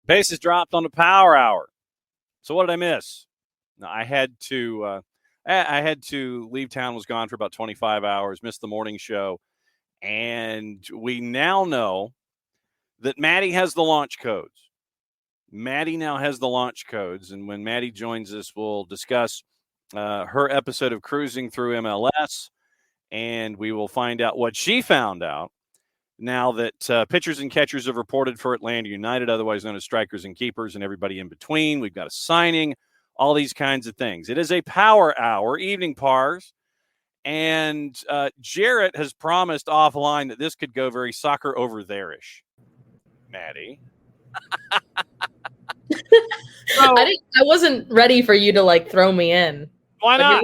Bases dropped on the Power Hour. So what did I miss? No, I had to leave town. Was gone for about 25 hours. Missed the morning show, and we now know that Maddie has the launch codes. Maddie now has the launch codes, and when Maddie joins us, we'll discuss her episode of Cruising Through MLS, and we will find out what she found out. Now that pitchers and catchers have reported for Atlanta United, otherwise known as strikers and keepers and everybody in between. We've got a signing, all these kinds of things. It is a power hour, evening pars, and Jarrett has promised offline that this could go very soccer over there-ish. Maddie. I wasn't ready for you to throw me in. Why not?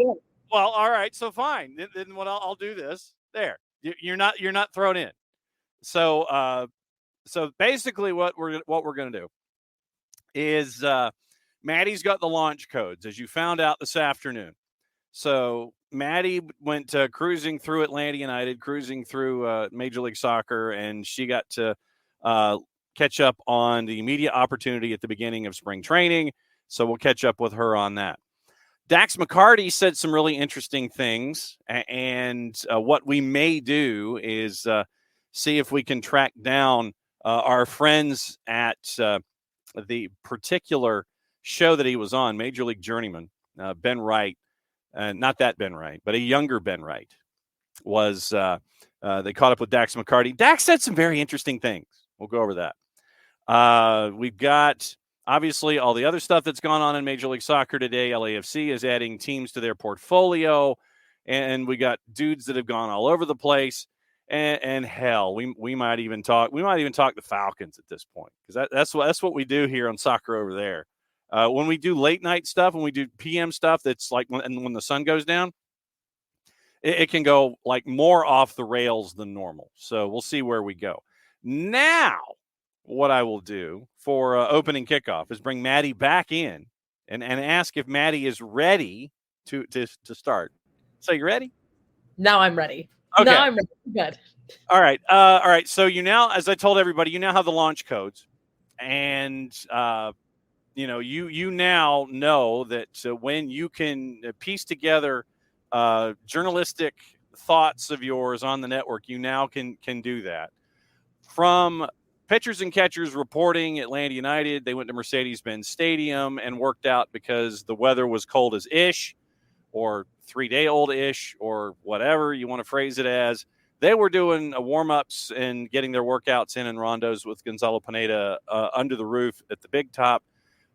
Well, all right, so fine. Then what I'll do this. There. You're not thrown in. So basically what we're going to do is Maddie's got the launch codes, as you found out this afternoon. So Maddie went cruising through Atlanta United, cruising through Major League Soccer, and she got to catch up on the media opportunity at the beginning of spring training. So we'll catch up with her on that. Dax McCarty said some really interesting things, and what we may do is see if we can track down our friends at the particular show that he was on, Major League Journeyman, Ben Wright, not that Ben Wright, but a younger Ben Wright, was they caught up with Dax McCarty. Dax said some very interesting things. We'll go over that. We've got, obviously, all the other stuff that's gone on in Major League Soccer today. LAFC is adding teams to their portfolio, and we got dudes that have gone all over the place. And hell, we might even talk the Falcons at this point, because that's what we do here on Soccer Over There. When we do late night stuff, when we do PM stuff, that's like when the sun goes down, it can go more off the rails than normal. So we'll see where we go. Now, what I will do for opening kickoff is bring Maddie back in and ask if Maddie is ready to start. So you ready? Now I'm ready. Okay. Now I'm ready. Good. All right. All right. So you now, as I told everybody, you now have the launch codes, and you now know that when you can piece together journalistic thoughts of yours on the network, you now can do that. From pitchers and catchers reporting Atlanta United, they went to Mercedes-Benz Stadium and worked out because the weather was cold as ish, or 3-day-old-ish, or whatever you want to phrase it as. They were doing warm-ups and getting their workouts in rondos with Gonzalo Pineda under the roof at the Big Top.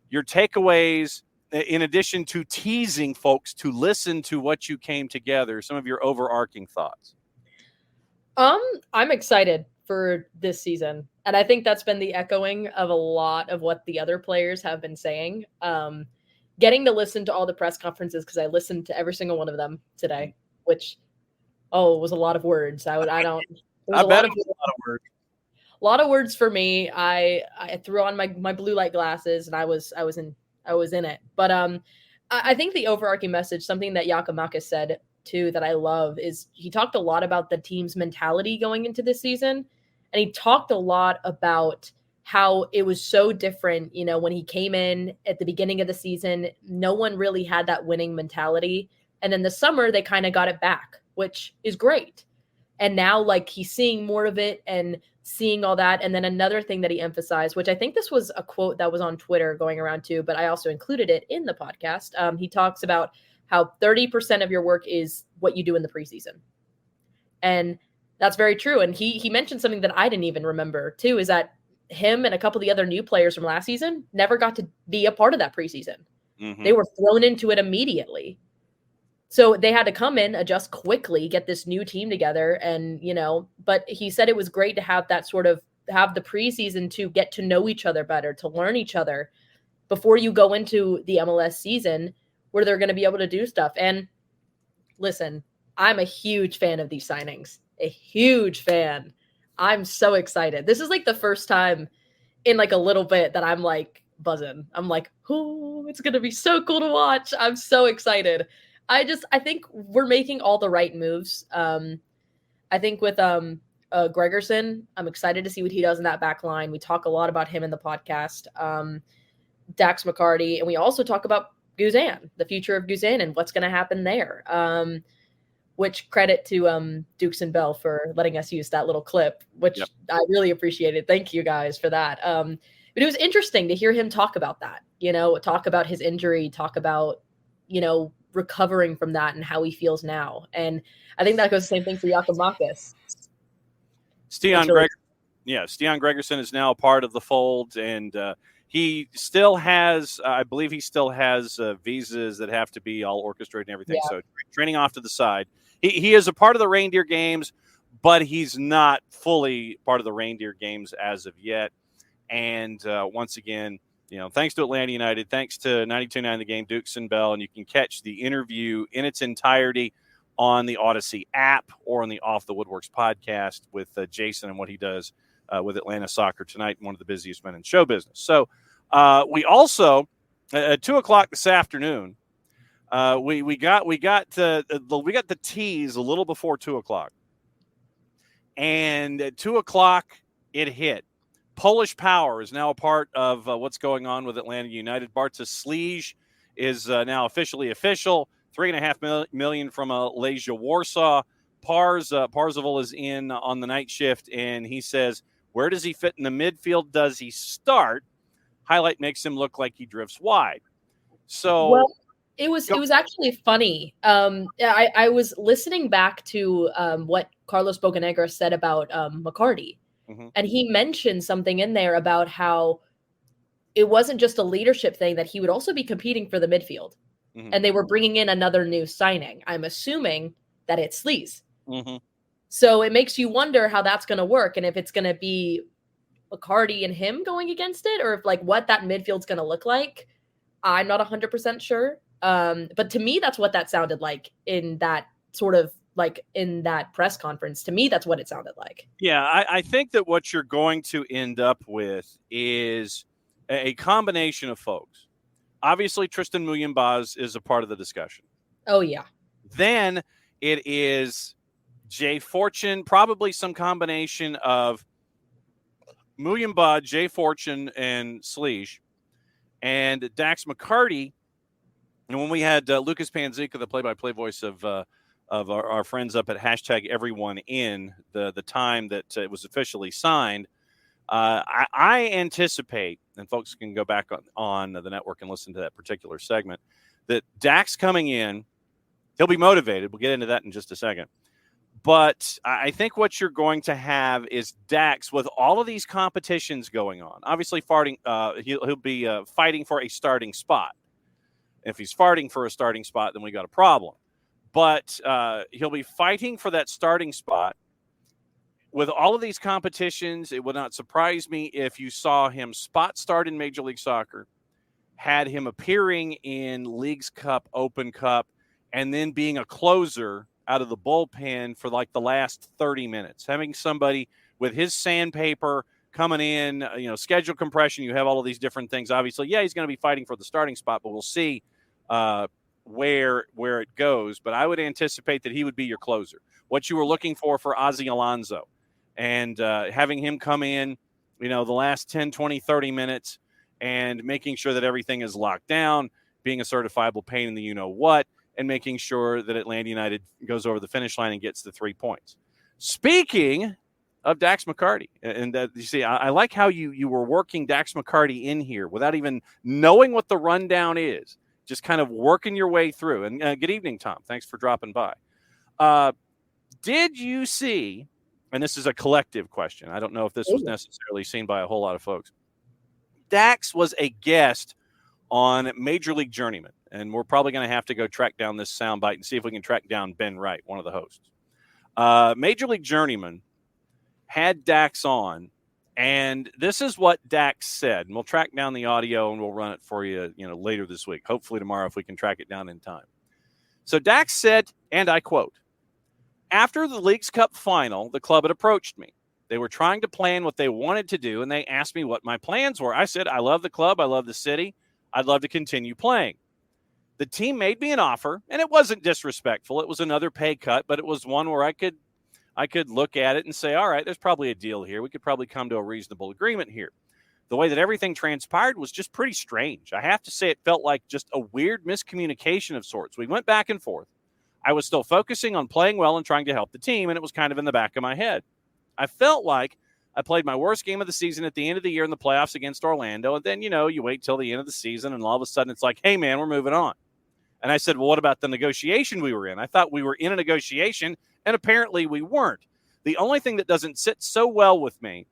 Your takeaways, in addition to teasing folks to listen to what you came together, some of your overarching thoughts. I'm excited for this season, and I think that's been the echoing of a lot of what the other players have been saying. Getting to listen to all the press conferences, because I listened to every single one of them today, which, it was a lot of words. A lot of words for me. I threw on my blue light glasses, and I was in it. But I think the overarching message, something that Giacomakis said too, that I love, is he talked a lot about the team's mentality going into this season, and he talked a lot about how it was so different. When he came in at the beginning of the season, no one really had that winning mentality. And then the summer, they kind of got it back, which is great. And now he's seeing more of it and seeing all that. And then another thing that he emphasized, which I think this was a quote that was on Twitter going around too, but I also included it in the podcast. He talks about how 30% of your work is what you do in the preseason. And that's very true. And he mentioned something that I didn't even remember too, is that him and a couple of the other new players from last season never got to be a part of that preseason. Mm-hmm. They were thrown into it immediately. So they had to come in, adjust quickly, get this new team together. And, but he said it was great to have that have the preseason to get to know each other better, to learn each other before you go into the MLS season, where they're going to be able to do stuff. And listen, I'm a huge fan of these signings. A huge fan. I'm so excited. This is like the first time in like a little bit that I'm like buzzing. I'm like, oh, it's gonna be so cool to watch. I'm so excited. I think we're making all the right moves. I think with Gregerson, I'm excited to see what he does in that back line. We talk a lot about him in the podcast. Dax McCarty, and we also talk about Guzan, the future of Guzan, and what's going to happen there. Which credit to Dukes and Bell for letting us use that little clip, which I really appreciated. Thank you guys for that. But it was interesting to hear him talk about that, talk about his injury, talk about, recovering from that and how he feels now. And I think that goes the same thing for Giakoumakis. Stian Gregerson is now a part of the fold, and he still has, I believe he still has visas that have to be all orchestrated and everything. So training off to the side. He is a part of the Reindeer Games, but he's not fully part of the Reindeer Games as of yet. And once again, thanks to Atlanta United, thanks to 92.9 The Game, Dukes and Bell, and you can catch the interview in its entirety on the Odyssey app or on the Off the Woodworks podcast with Jason and what he does with Atlanta Soccer Tonight, one of the busiest men in show business. So we also, at 2:00 this afternoon, we got the tease a little before 2:00, and at 2:00 it hit. Polish Power is now a part of what's going on with Atlanta United. Bartosz Sliž is now officially official. $3.5 million from Legia Warsaw. Parzival is in on the night shift, and he says, where does he fit in the midfield? Does he start? Highlight makes him look like he drifts wide. So it was actually funny. I was listening back to what Carlos Bocanegra said about McCarty. Mm-hmm. And he mentioned something in there about how it wasn't just a leadership thing, that he would also be competing for the midfield. Mm-hmm. And they were bringing in another new signing. I'm assuming that it's Sliž. Mm-hmm. So it makes you wonder how that's going to work, and if it's going to be McCarty and him going against it, or if what that midfield's going to look like. I'm not 100% sure. But to me, that's what that sounded like in that sort of in that press conference. To me, that's what it sounded like. Yeah, I think that what you're going to end up with is a combination of folks. Obviously, Tristan Muyembaz is a part of the discussion. Oh, yeah. Then it is Jay Fortune, probably some combination of Muyembaz, Jay Fortune, and Sliž, and Dax McCarty. And when we had Lucas Panzica, the play-by-play voice of our friends up at #EveryoneIn, the time that it was officially signed, I anticipate, and folks can go back on the network and listen to that particular segment, that Dax coming in, he'll be motivated. We'll get into that in just a second. But I think what you're going to have is Dax with all of these competitions going on. Obviously, he'll be fighting for a starting spot. If he's farting for a starting spot, then we got a problem. But he'll be fighting for that starting spot. With all of these competitions, it would not surprise me if you saw him spot start in Major League Soccer, had him appearing in Leagues Cup, Open Cup, and then being a closer out of the bullpen for the last 30 minutes. Having somebody with his sandpaper coming in, schedule compression, you have all of these different things. Obviously, he's going to be fighting for the starting spot, but we'll see where it goes. But I would anticipate that he would be your closer. What you were looking for Ozzy Alonso, and having him come in, the last 10, 20, 30 minutes and making sure that everything is locked down, being a certifiable pain in the you-know-what, and making sure that Atlanta United goes over the finish line and gets the 3 points. Speaking of Dax McCarty, and you see, I like how you were working Dax McCarty in here without even knowing what the rundown is, just kind of working your way through. And good evening, Tom. Thanks for dropping by. Did you see, and this is a collective question, I don't know if this was necessarily seen by a whole lot of folks, Dax was a guest on Major League Journeyman, and we're probably going to have to go track down this soundbite and see if we can track down Ben Wright, one of the hosts. Major League Journeyman had Dax on, And this is what Dax said. And we'll track down the audio and we'll run it for you, later this week. Hopefully tomorrow if we can track it down in time. So Dax said, and I quote, "After the Leagues Cup final, the club had approached me. They were trying to plan what they wanted to do, and they asked me what my plans were. I said, I love the club. I love the city. I'd love to continue playing. The team made me an offer, and it wasn't disrespectful. It was another pay cut, but it was one where I could look at it and say, all right, there's probably a deal here. We could probably come to a reasonable agreement here. The way that everything transpired was just pretty strange. I have to say it felt like just a weird miscommunication of sorts. We went back and forth. I was still focusing on playing well and trying to help the team, and it was kind of in the back of my head. I felt like I played my worst game of the season at the end of the year in the playoffs against Orlando, and then, you wait till the end of the season, and all of a sudden it's like, hey, man, we're moving on. And I said, well, what about the negotiation we were in? I thought we were in a negotiation, and apparently we weren't. The only thing that doesn't sit so well with me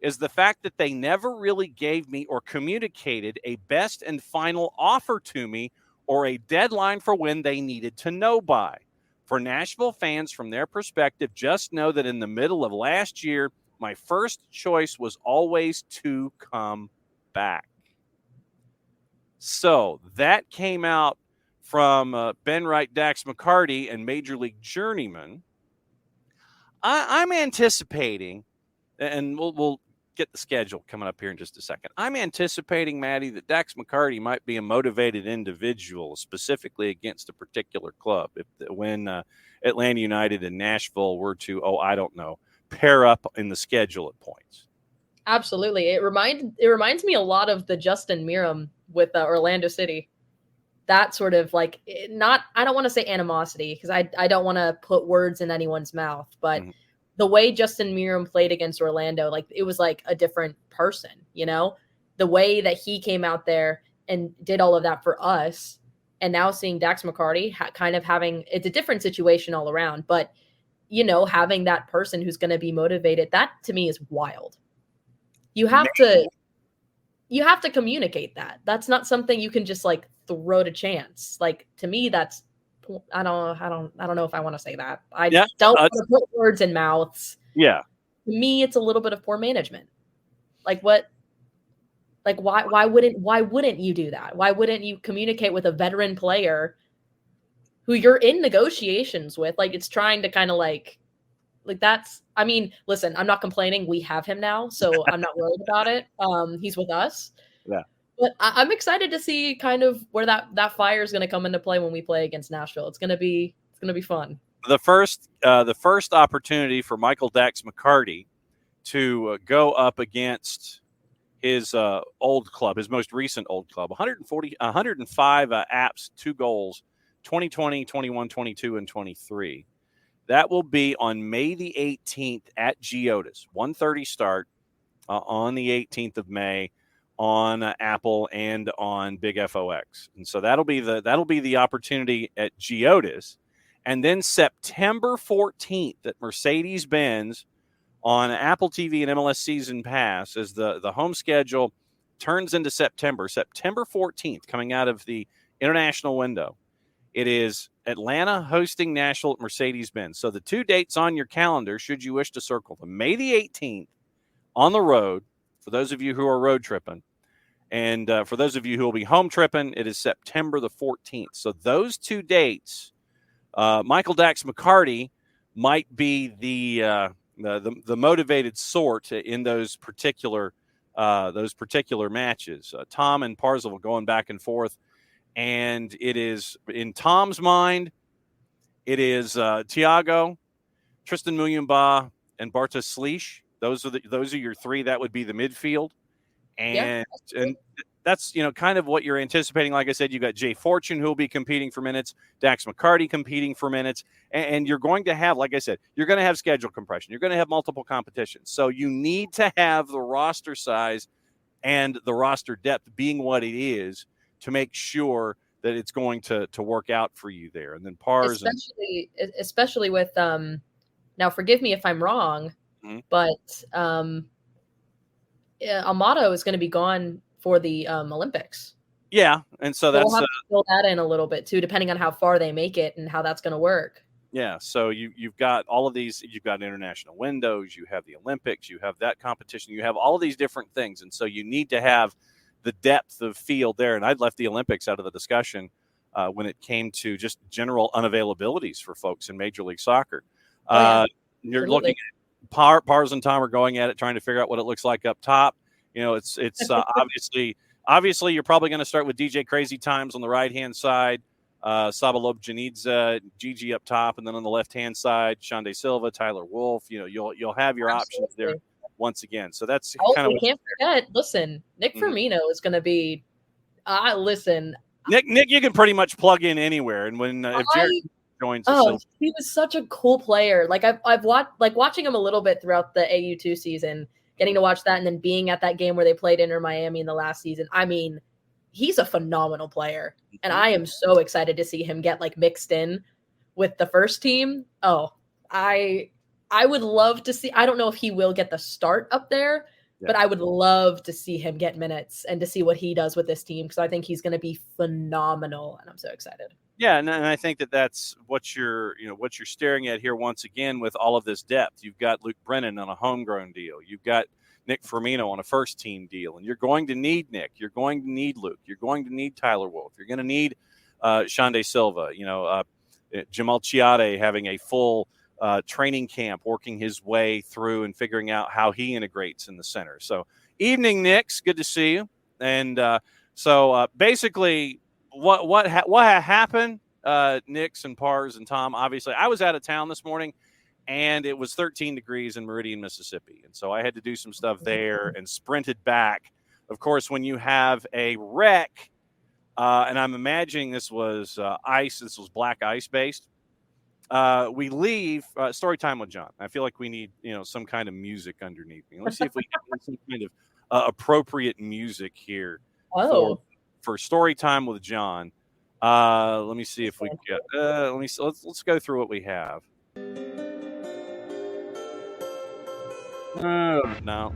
is the fact that they never really gave me or communicated a best and final offer to me or a deadline for when they needed to know by. For Nashville fans, from their perspective, just know that in the middle of last year, my first choice was always to come back." So that came out from Ben Wright, Dax McCarty, and Major League Journeyman. I'm anticipating, and we'll get the schedule coming up here in just a second. I'm anticipating, Maddie, that Dax McCarty might be a motivated individual, specifically against a particular club. When Atlanta United and Nashville were to, pair up in the schedule at points. Absolutely. It reminds me a lot of the Justin Meram with Orlando City. That sort of I don't want to say animosity because I don't want to put words in anyone's mouth, but the way Justin Meram played against Orlando, it was like a different person, the way that he came out there and did all of that for us. And now seeing Dax McCarty kind of it's a different situation all around, but having that person who's going to be motivated, that to me is wild. You have to communicate that. That's not something you can just throw to chance. To me, that's, I don't know if I want to say that. I don't want to put words in mouths. Yeah. To me, it's a little bit of poor management. Why wouldn't you do that? Why wouldn't you communicate with a veteran player who you're in negotiations with? It's trying to kind of listen, I'm not complaining. We have him now, so I'm not worried about it. He's with us. Yeah. But I'm excited to see kind of where that fire is going to come into play when we play against Nashville. It's going to be fun. The first opportunity for Michael Dax McCarty to go up against his old club, his most recent old club, 105 apps, 2 goals, 2020, 21, 22, and 23. That will be on May the 18th at Geodis, 1:30 start on the 18th of May on Apple and on Big FOX. And so that'll be the opportunity at Geodis. And then September 14th at Mercedes-Benz on Apple TV and MLS Season Pass as the home schedule turns into September 14th, coming out of the international window. It is Atlanta hosting Nashville at Mercedes-Benz. So the 2 dates on your calendar, should you wish to circle them, May the 18th on the road, for those of you who are road tripping. And for those of you who will be home tripping, it is September the 14th. So those 2 dates, Michael Dax McCarty might be the motivated sort in those particular matches. Tom and Parzival going back and forth. And it is, in Tom's mind, it is Thiago, Tristan Muyumba, and Bartosz Slisz. Those are your 3. That would be the midfield. And that's kind of what you're anticipating. Like I said, you got Jay Fortune who will be competing for minutes, Dax McCarty competing for minutes, and you're going to have, like I said, you're going to have schedule compression. You're going to have multiple competitions. So you need to have the roster size and the roster depth being what it is to make sure that it's going to work out for you there. And then Pars, especially with now forgive me if I'm wrong, but Amato is going to be gone for the Olympics. Yeah, and so that's we'll have to fill that in a little bit too, depending on how far they make it and how that's going to work. Yeah, so you've got all of these. You've got international windows. You have the Olympics. You have that competition. You have all of these different things, and so you need to have the depth of field there. And I'd left the Olympics out of the discussion when it came to just general unavailabilities for folks in Major League Soccer. Oh yeah, You're absolutely. looking at Pars and Tom are going at it, trying to figure out what it looks like up top. It's obviously you're probably going to start with DJ Crazy Times on the right hand side. Sabalob Janidza, Gigi up top, and then on the left-hand side, Shande Silva, Tyler Wolf. You'll have your options there once again. So that's kind of. We can't forget. Listen, Nick Firmino is going to be. Listen, Nick, you can pretty much plug in anywhere, and when if Jarrett joins, he was such a cool player. Like I've watching him a little bit throughout the AU2 season, getting to watch that, and then being at that game where they played Inter Miami in the last season. I mean, he's a phenomenal player. And I am so excited to see him get mixed in with the first team. Oh, I would love to see. I don't know if he will get the start up there, but I would love to see him get minutes and to see what he does with this team, because I think he's going to be phenomenal, and I'm so excited. Yeah, and I think that's what you're staring at here once again with all of this depth. You've got Luke Brennan on a homegrown deal. You've got Nick Firmino on a first-team deal, and you're going to need Nick. You're going to need Luke. You're going to need Tyler Wolf. You're going to need Shande Silva. Jamal Chiade having a full training camp, working his way through and figuring out how he integrates in the center. So, evening, Knicks. Good to see you. And so, basically, what happened, Knicks and Pars and Tom? Obviously, I was out of town this morning. And it was 13 degrees in Meridian, Mississippi. And so I had to do some stuff there and sprinted back. Of course, when you have a wreck, and I'm imagining this was ice, this was black ice based, we leave story time with John. I feel like we need, some kind of music underneath me. Let's see if we get some kind of appropriate music here for story time with John. Let me see if we get, let's go through what we have. No.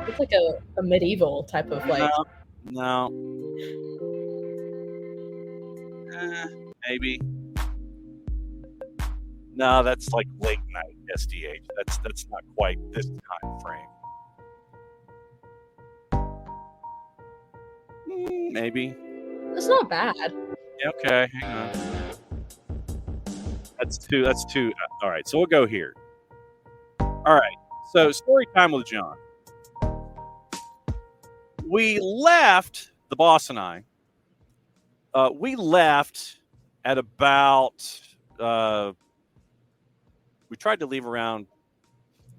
It's like a medieval type of No. Maybe. No, that's like late night SDH. That's not quite this time frame. Maybe. It's not bad. Okay, hang on. That's two. All right, so we'll go here. All right, so story time with John. We left, the boss and I, we left at about, we tried to leave around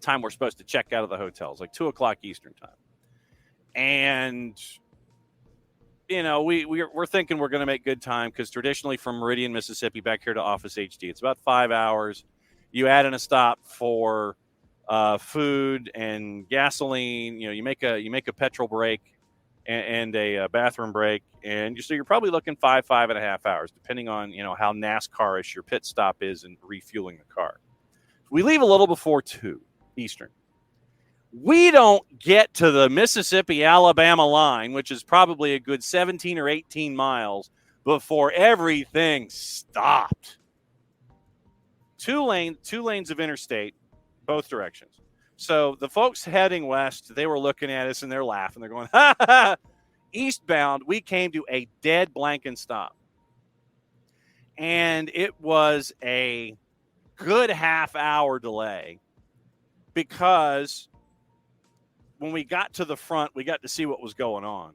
time we're supposed to check out of the hotels, like 2 o'clock Eastern time. And, we're thinking we're going to make good time, because traditionally from Meridian, Mississippi, back here to Office HD, it's about 5 hours. You add in a stop for food and gasoline. You make a petrol break and a bathroom break, and so you're probably looking 5.5 hours, depending on how NASCAR-ish your pit stop is and refueling the car. We leave a little before 2 Eastern. We don't get to the Mississippi-Alabama line, which is probably a good 17 or 18 miles, before everything stopped. Two lanes of interstate, both directions. So the folks heading west, they were looking at us and they're laughing. They're going, ha, ha, ha. Eastbound, we came to a dead blanket stop. And it was a good half-hour delay, because when we got to the front, we got to see what was going on.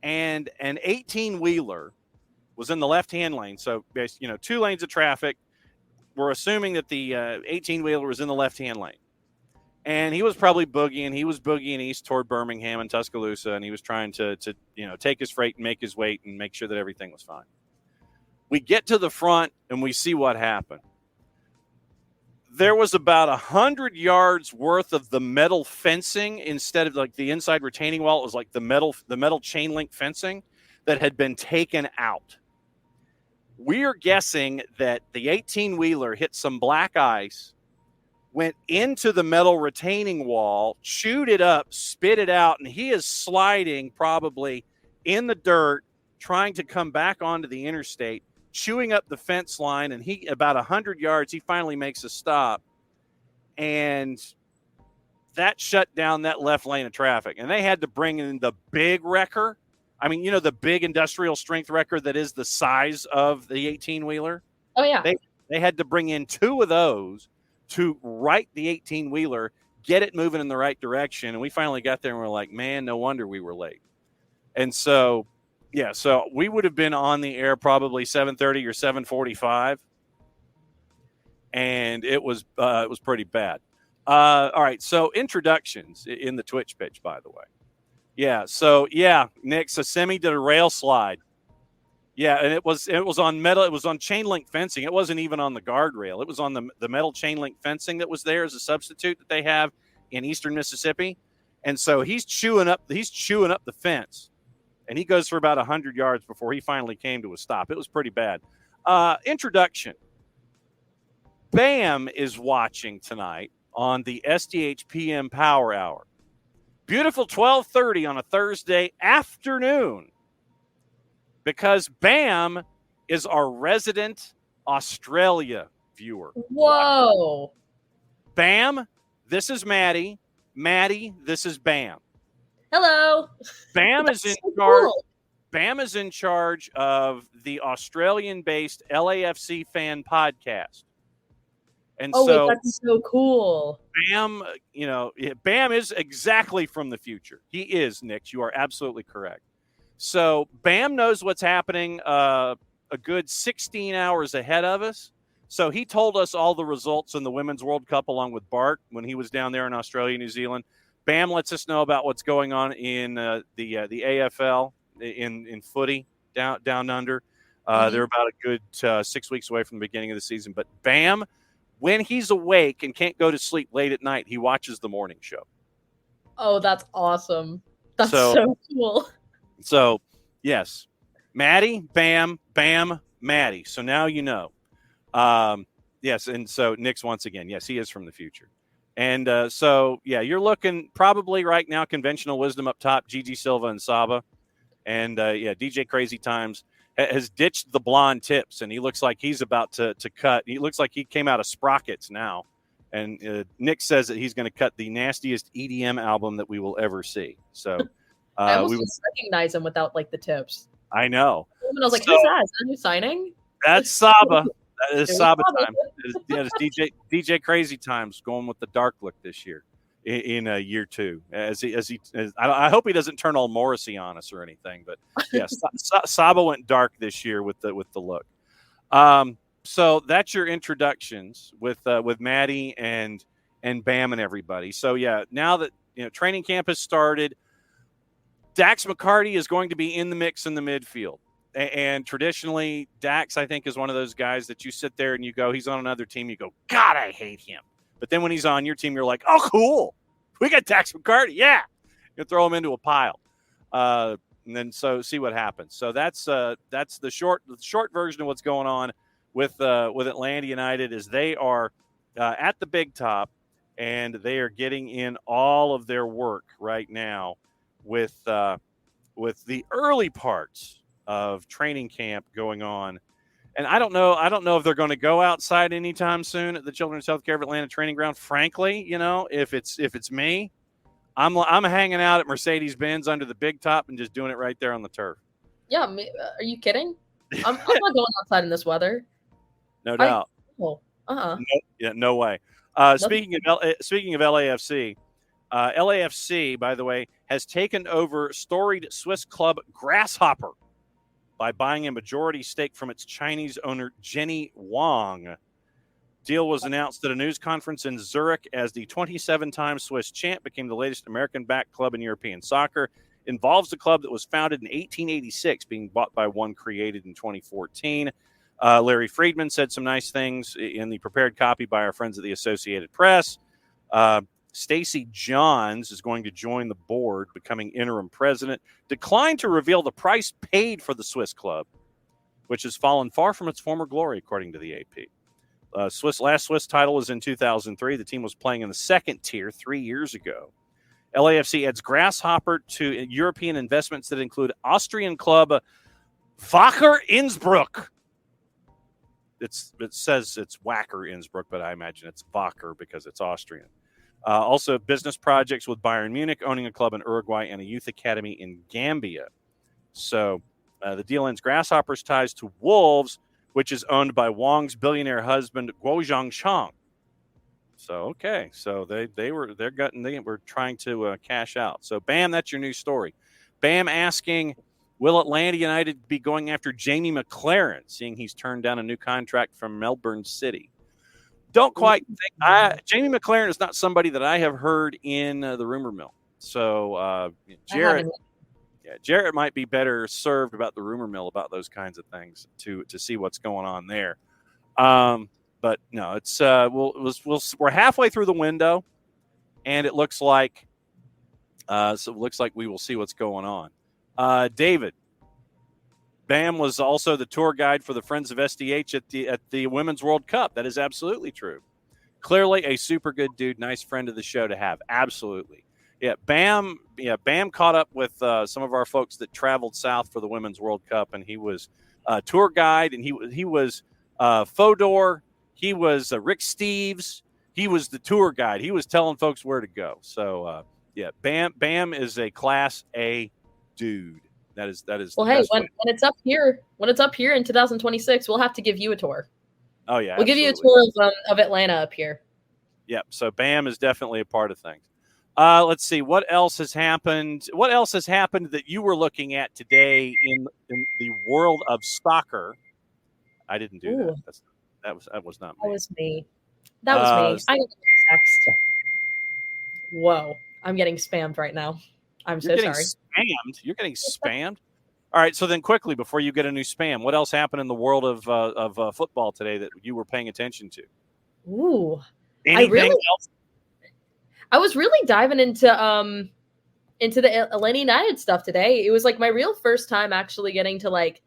And an 18-wheeler was in the left-hand lane. So, 2 lanes of traffic. We're assuming that the 18-wheeler was in the left-hand lane. And he was probably boogieing. He was boogieing east toward Birmingham and Tuscaloosa, and he was trying to take his freight and make his weight and make sure that everything was fine. We get to the front, and we see what happened. There was about 100 yards worth of the metal fencing, instead of the inside retaining wall. It was like the metal chain link fencing that had been taken out. We are guessing that the 18-wheeler hit some black ice, went into the metal retaining wall, chewed it up, spit it out, and he is sliding probably in the dirt, trying to come back onto the interstate, chewing up the fence line, and he about 100 yards, he finally makes a stop, and that shut down that left lane of traffic. And they had to bring in the big wrecker. I mean, the big industrial strength wrecker that is the size of the 18-wheeler. Oh, yeah. They had to bring in 2 of those to right the 18-wheeler, get it moving in the right direction. And we finally got there and we're like, man, no wonder we were late. And so, yeah, so we would have been on the air probably 7:30 or 7:45. And it was pretty bad. All right. So introductions in the Twitch pitch, by the way. Yeah. So yeah, Nick, so Semi did a rail slide. Yeah, and it was on metal. It was on chain link fencing. It wasn't even on the guardrail. It was on the metal chain link fencing that was there as a substitute that they have in eastern Mississippi. And so he's chewing up the fence, and he goes for about 100 yards before he finally came to a stop. It was pretty bad. Introduction. Bam is watching tonight on the SDH PM Power Hour. Beautiful 12:30 on a Thursday afternoon. Because Bam is our resident Australia viewer. Whoa. Bam, this is Maddie. Maddie, this is Bam. Hello. Bam is in charge. Cool. Bam is in charge of the Australian-based LAFC fan podcast. And so wait, that's so cool. Bam, Bam is exactly from the future. He is, Nick. You are absolutely correct. So Bam knows what's happening a good 16 hours ahead of us. So he told us all the results in the Women's World Cup along with Bart when he was down there in Australia, New Zealand. Bam lets us know about what's going on in the AFL in footy down under. They're about a good 6 weeks away from the beginning of the season. But Bam, when he's awake and can't go to sleep late at night, he watches the morning show. Oh, that's awesome. That's so cool. So, yes, Maddie, Bam, Bam, Maddie. So now you know. Yes, and so Nick's once again, yes, he is from the future. And so, yeah, you're looking probably right now conventional wisdom up top, Gigi Silva and Saba. And, DJ Crazy Times has ditched the blonde tips, and he looks like he's about to cut. He looks like he came out of Sprockets now. And Nick says that he's going to cut the nastiest EDM album that we will ever see. So I almost just recognize him without the tips. I know. And I was like, who's that? Is that a new signing? That's Saba. That is Saba time. It's DJ Crazy Times going with the dark look this year in year 2. I hope he doesn't turn all Morrissey on us or anything, but yes, Saba went dark this year with the look. So that's your introductions with Maddie and Bam and everybody. So yeah, now that training camp has started, Dax McCarty is going to be in the mix in the midfield. And traditionally, Dax, I think, is one of those guys that you sit there and you go, he's on another team. You go, God, I hate him. But then when he's on your team, you're like, oh, cool. We got Dax McCarty. Yeah. You throw him into a pile. And then so see what happens. So that's the short version of what's going on with Atlanta United is they are at the big top and they are getting in all of their work right now with the early parts of training camp going on. And I don't know if they're going to go outside anytime soon at the Children's Healthcare of Atlanta training ground. Frankly, if it's me, I'm hanging out at Mercedes-Benz under the big top and just doing it right there on the turf. Yeah, are you kidding? I'm not going outside in this weather. No doubt. No way. Speaking of LAFC, LAFC, by the way, has taken over storied Swiss club Grasshopper by buying a majority stake from its Chinese owner, Jenny Wang. Deal was announced at a news conference in Zurich as the 27-time Swiss champ became the latest American-backed club in European soccer. Involves a club that was founded in 1886, being bought by one created in 2014. Larry Friedman said some nice things in the prepared copy by our friends at the Associated Press. Stacey Johns is going to join the board, becoming interim president. Declined to reveal the price paid for the Swiss club, which has fallen far from its former glory, according to the AP. Last Swiss title was in 2003. The team was playing in the second tier 3 years ago. LAFC adds Grasshopper to European investments that include Austrian club Wacker Innsbruck. it says it's Wacker Innsbruck, but I imagine it's Wacker because it's Austrian. Also, business projects with Bayern Munich, owning a club in Uruguay and a youth academy in Gambia. So the deal ends Grasshopper's ties to Wolves, which is owned by Wong's billionaire husband Guo Zhangchang. So okay, so they were trying to cash out. So bam, that's your new story. Bam asking, will Atlanta United be going after Jamie McLaren, seeing he's turned down a new contract from Melbourne City? Don't quite think Jamie McLaren is not somebody that I have heard in the rumor mill. So Jarrett might be better served about the rumor mill about those kinds of things to see what's going on there. But no, it's we're halfway through the window, and it looks like we will see what's going on. David, Bam was also the tour guide for the Friends of SDH at the Women's World Cup. That is absolutely true. Clearly a super good dude, nice friend of the show to have. Absolutely. Bam caught up with some of our folks that traveled south for the Women's World Cup, and he was a tour guide, and he was Fodor. He was Rick Steves. He was the tour guide. He was telling folks where to go. So Bam is a Class A dude. That is. Well, hey, when it's up here in 2026, we'll have to give you a tour. Oh yeah, we'll give you a tour of Atlanta up here. Yep. So Bam is definitely a part of things. Let's see what else has happened. What else has happened that you were looking at today in the world of soccer? I didn't do that. That was not me. That was me. That was me. I got a text. Whoa, I'm getting spammed right now. I'm so sorry. You're getting spammed. All right. So then, quickly before you get a new spam, what else happened in the world of football today that you were paying attention to? Ooh, anything else? I was really diving into the Atlanta United stuff today. It was like my real first time actually getting to like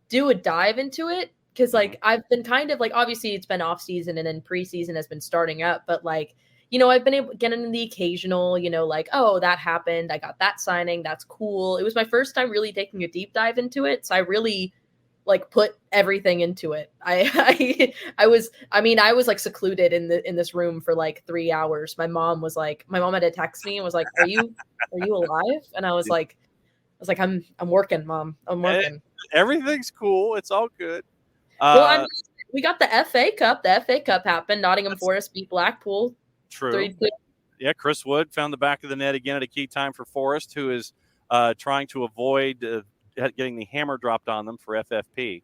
do a dive into it. Because, like, I've been kind of, like, obviously it's been off season and then preseason has been starting up. But, like, you know, I've been able to get into the occasional, you know, like, oh, that happened. I got that signing. That's cool. It was my first time really taking a deep dive into it. So I really, like, put everything into it. I was like secluded in this room for like 3 hours. My mom had to text me and was like, are you alive? And I was like, I'm working, Mom. I'm working. Everything's cool. It's all good. Well, we got the FA Cup. The FA Cup happened. Nottingham Forest beat Blackpool. True. 3-2. Yeah, Chris Wood found the back of the net again at a key time for Forest, who is trying to avoid getting the hammer dropped on them for FFP.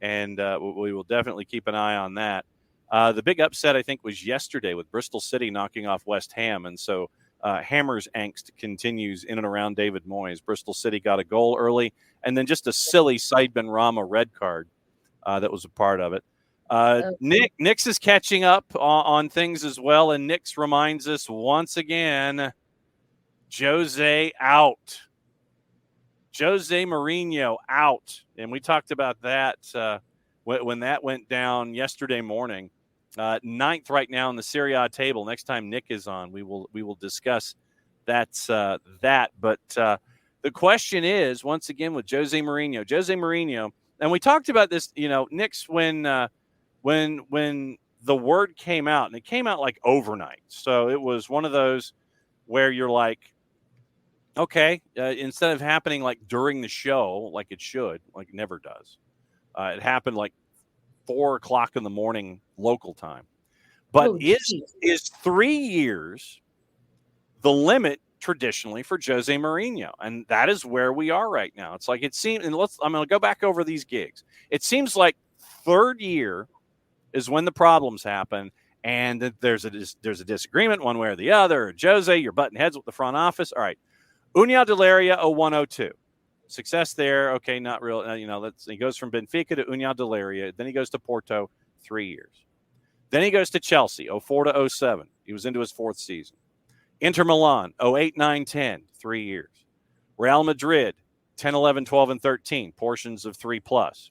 And we will definitely keep an eye on that. The big upset, I think, was yesterday with Bristol City knocking off West Ham. And so Hammer's angst continues in and around David Moyes. Bristol City got a goal early, and then just a silly Said Ben Rama red card. That was a part of it. Nix is catching up on things as well, and Nix reminds us once again, Jose out. Jose Mourinho out. And we talked about that when that went down yesterday morning. 9th right now in the Serie A table. Next time Nick is on, we will discuss that. But the question is, once again, with Jose Mourinho, and we talked about this, you know, Nick's when the word came out, and it came out like overnight. So it was one of those where you're like, okay, instead of happening like during the show, like it should, like it never does. It happened like 4:00 in the morning local time. But is 3 years the limit traditionally for Jose Mourinho? And that is where we are right now. It's like it seems, and I'm going to go back over these gigs. It seems like third year is when the problems happen, and there's a disagreement one way or the other. Jose, you're butting heads with the front office. All right. União de Leiria 0102. Success there. Okay, not real. He goes from Benfica to União de Leiria. Then he goes to Porto, 3 years. Then he goes to Chelsea, 04 to 07. He was into his 4th season. Inter Milan, 08, 9, 10, 3 years. Real Madrid, 10, 11, 12, and 13, portions of 3+.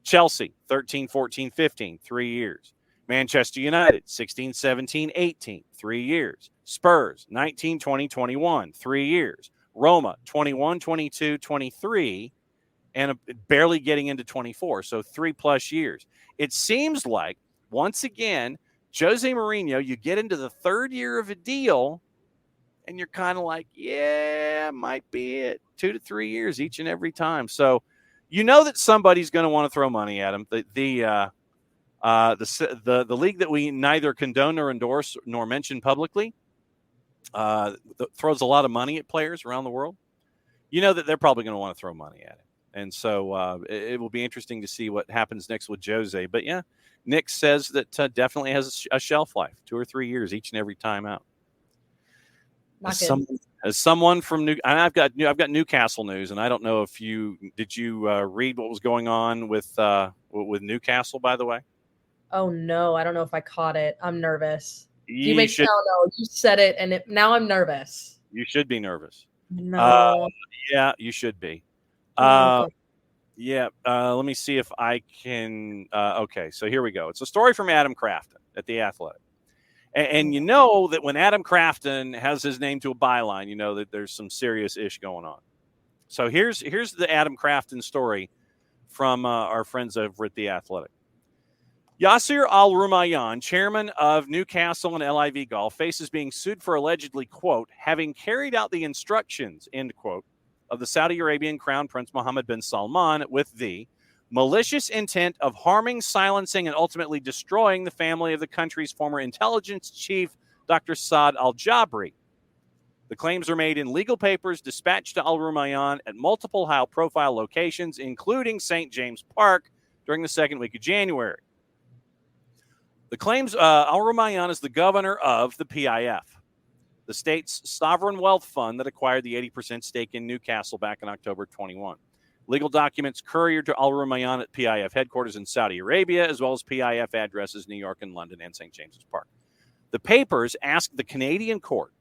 Chelsea, 13, 14, 15, 3 years. Manchester United, 16, 17, 18, 3 years. Spurs, 19, 20, 21, 3 years. Roma, 21, 22, 23, and barely getting into 24. So 3+ years. It seems like, once again, Jose Mourinho, you get into the third year of a deal, and you're kind of like, yeah, might be it. 2 to 3 years each and every time. So you know that somebody's going to want to throw money at him. The league that we neither condone nor endorse nor mention publicly throws a lot of money at players around the world. You know that they're probably going to want to throw money at it. And so it will be interesting to see what happens next with Jose. But yeah, Nick says that definitely has a shelf life, 2 or 3 years each and every time out. As someone from I've got Newcastle news, and I don't know if did you read what was going on with Newcastle, by the way? Oh no, I don't know if I caught it. I'm nervous. You said it, and now I'm nervous. You should be nervous. No. Yeah, you should be. Yeah. Let me see if I can. Okay, so here we go. It's a story from Adam Crafton at The Athletic. And you know that when Adam Crafton has his name to a byline, you know that there's some serious ish going on. So here's the Adam Crafton story from our friends over at The Athletic. Yasser Al-Rumayyan, chairman of Newcastle and LIV Golf, faces being sued for allegedly, quote, having carried out the instructions, end quote, of the Saudi Arabian Crown Prince Mohammed bin Salman with the malicious intent of harming, silencing, and ultimately destroying the family of the country's former intelligence chief, Dr. Saad al-Jabri. The claims are made in legal papers dispatched to Al-Rumayyan at multiple high-profile locations, including St. James Park, during the second week of January. The claims Al-Rumayyan is the governor of the PIF, the state's sovereign wealth fund that acquired the 80% stake in Newcastle back in October 21. Legal documents couriered to Al-Rumayyan at PIF headquarters in Saudi Arabia, as well as PIF addresses New York and London and St. James's Park. The papers asked the Canadian court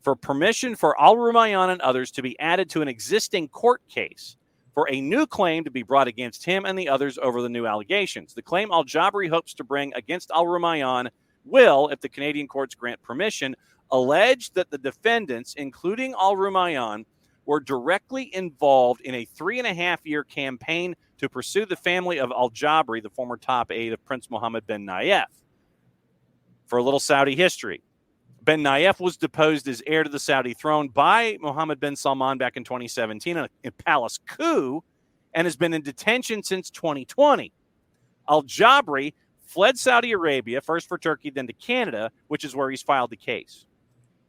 for permission for Al-Rumayyan and others to be added to an existing court case for a new claim to be brought against him and the others over the new allegations. The claim Al-Jabri hopes to bring against Al-Rumayyan will, if the Canadian courts grant permission, allege that the defendants, including Al-Rumayyan, were directly involved in a 3.5-year campaign to pursue the family of Al-Jabri, the former top aide of Prince Mohammed bin Nayef. For a little Saudi history, bin Nayef was deposed as heir to the Saudi throne by Mohammed bin Salman back in 2017 in a palace coup and has been in detention since 2020. Al-Jabri fled Saudi Arabia, first for Turkey, then to Canada, which is where he's filed the case.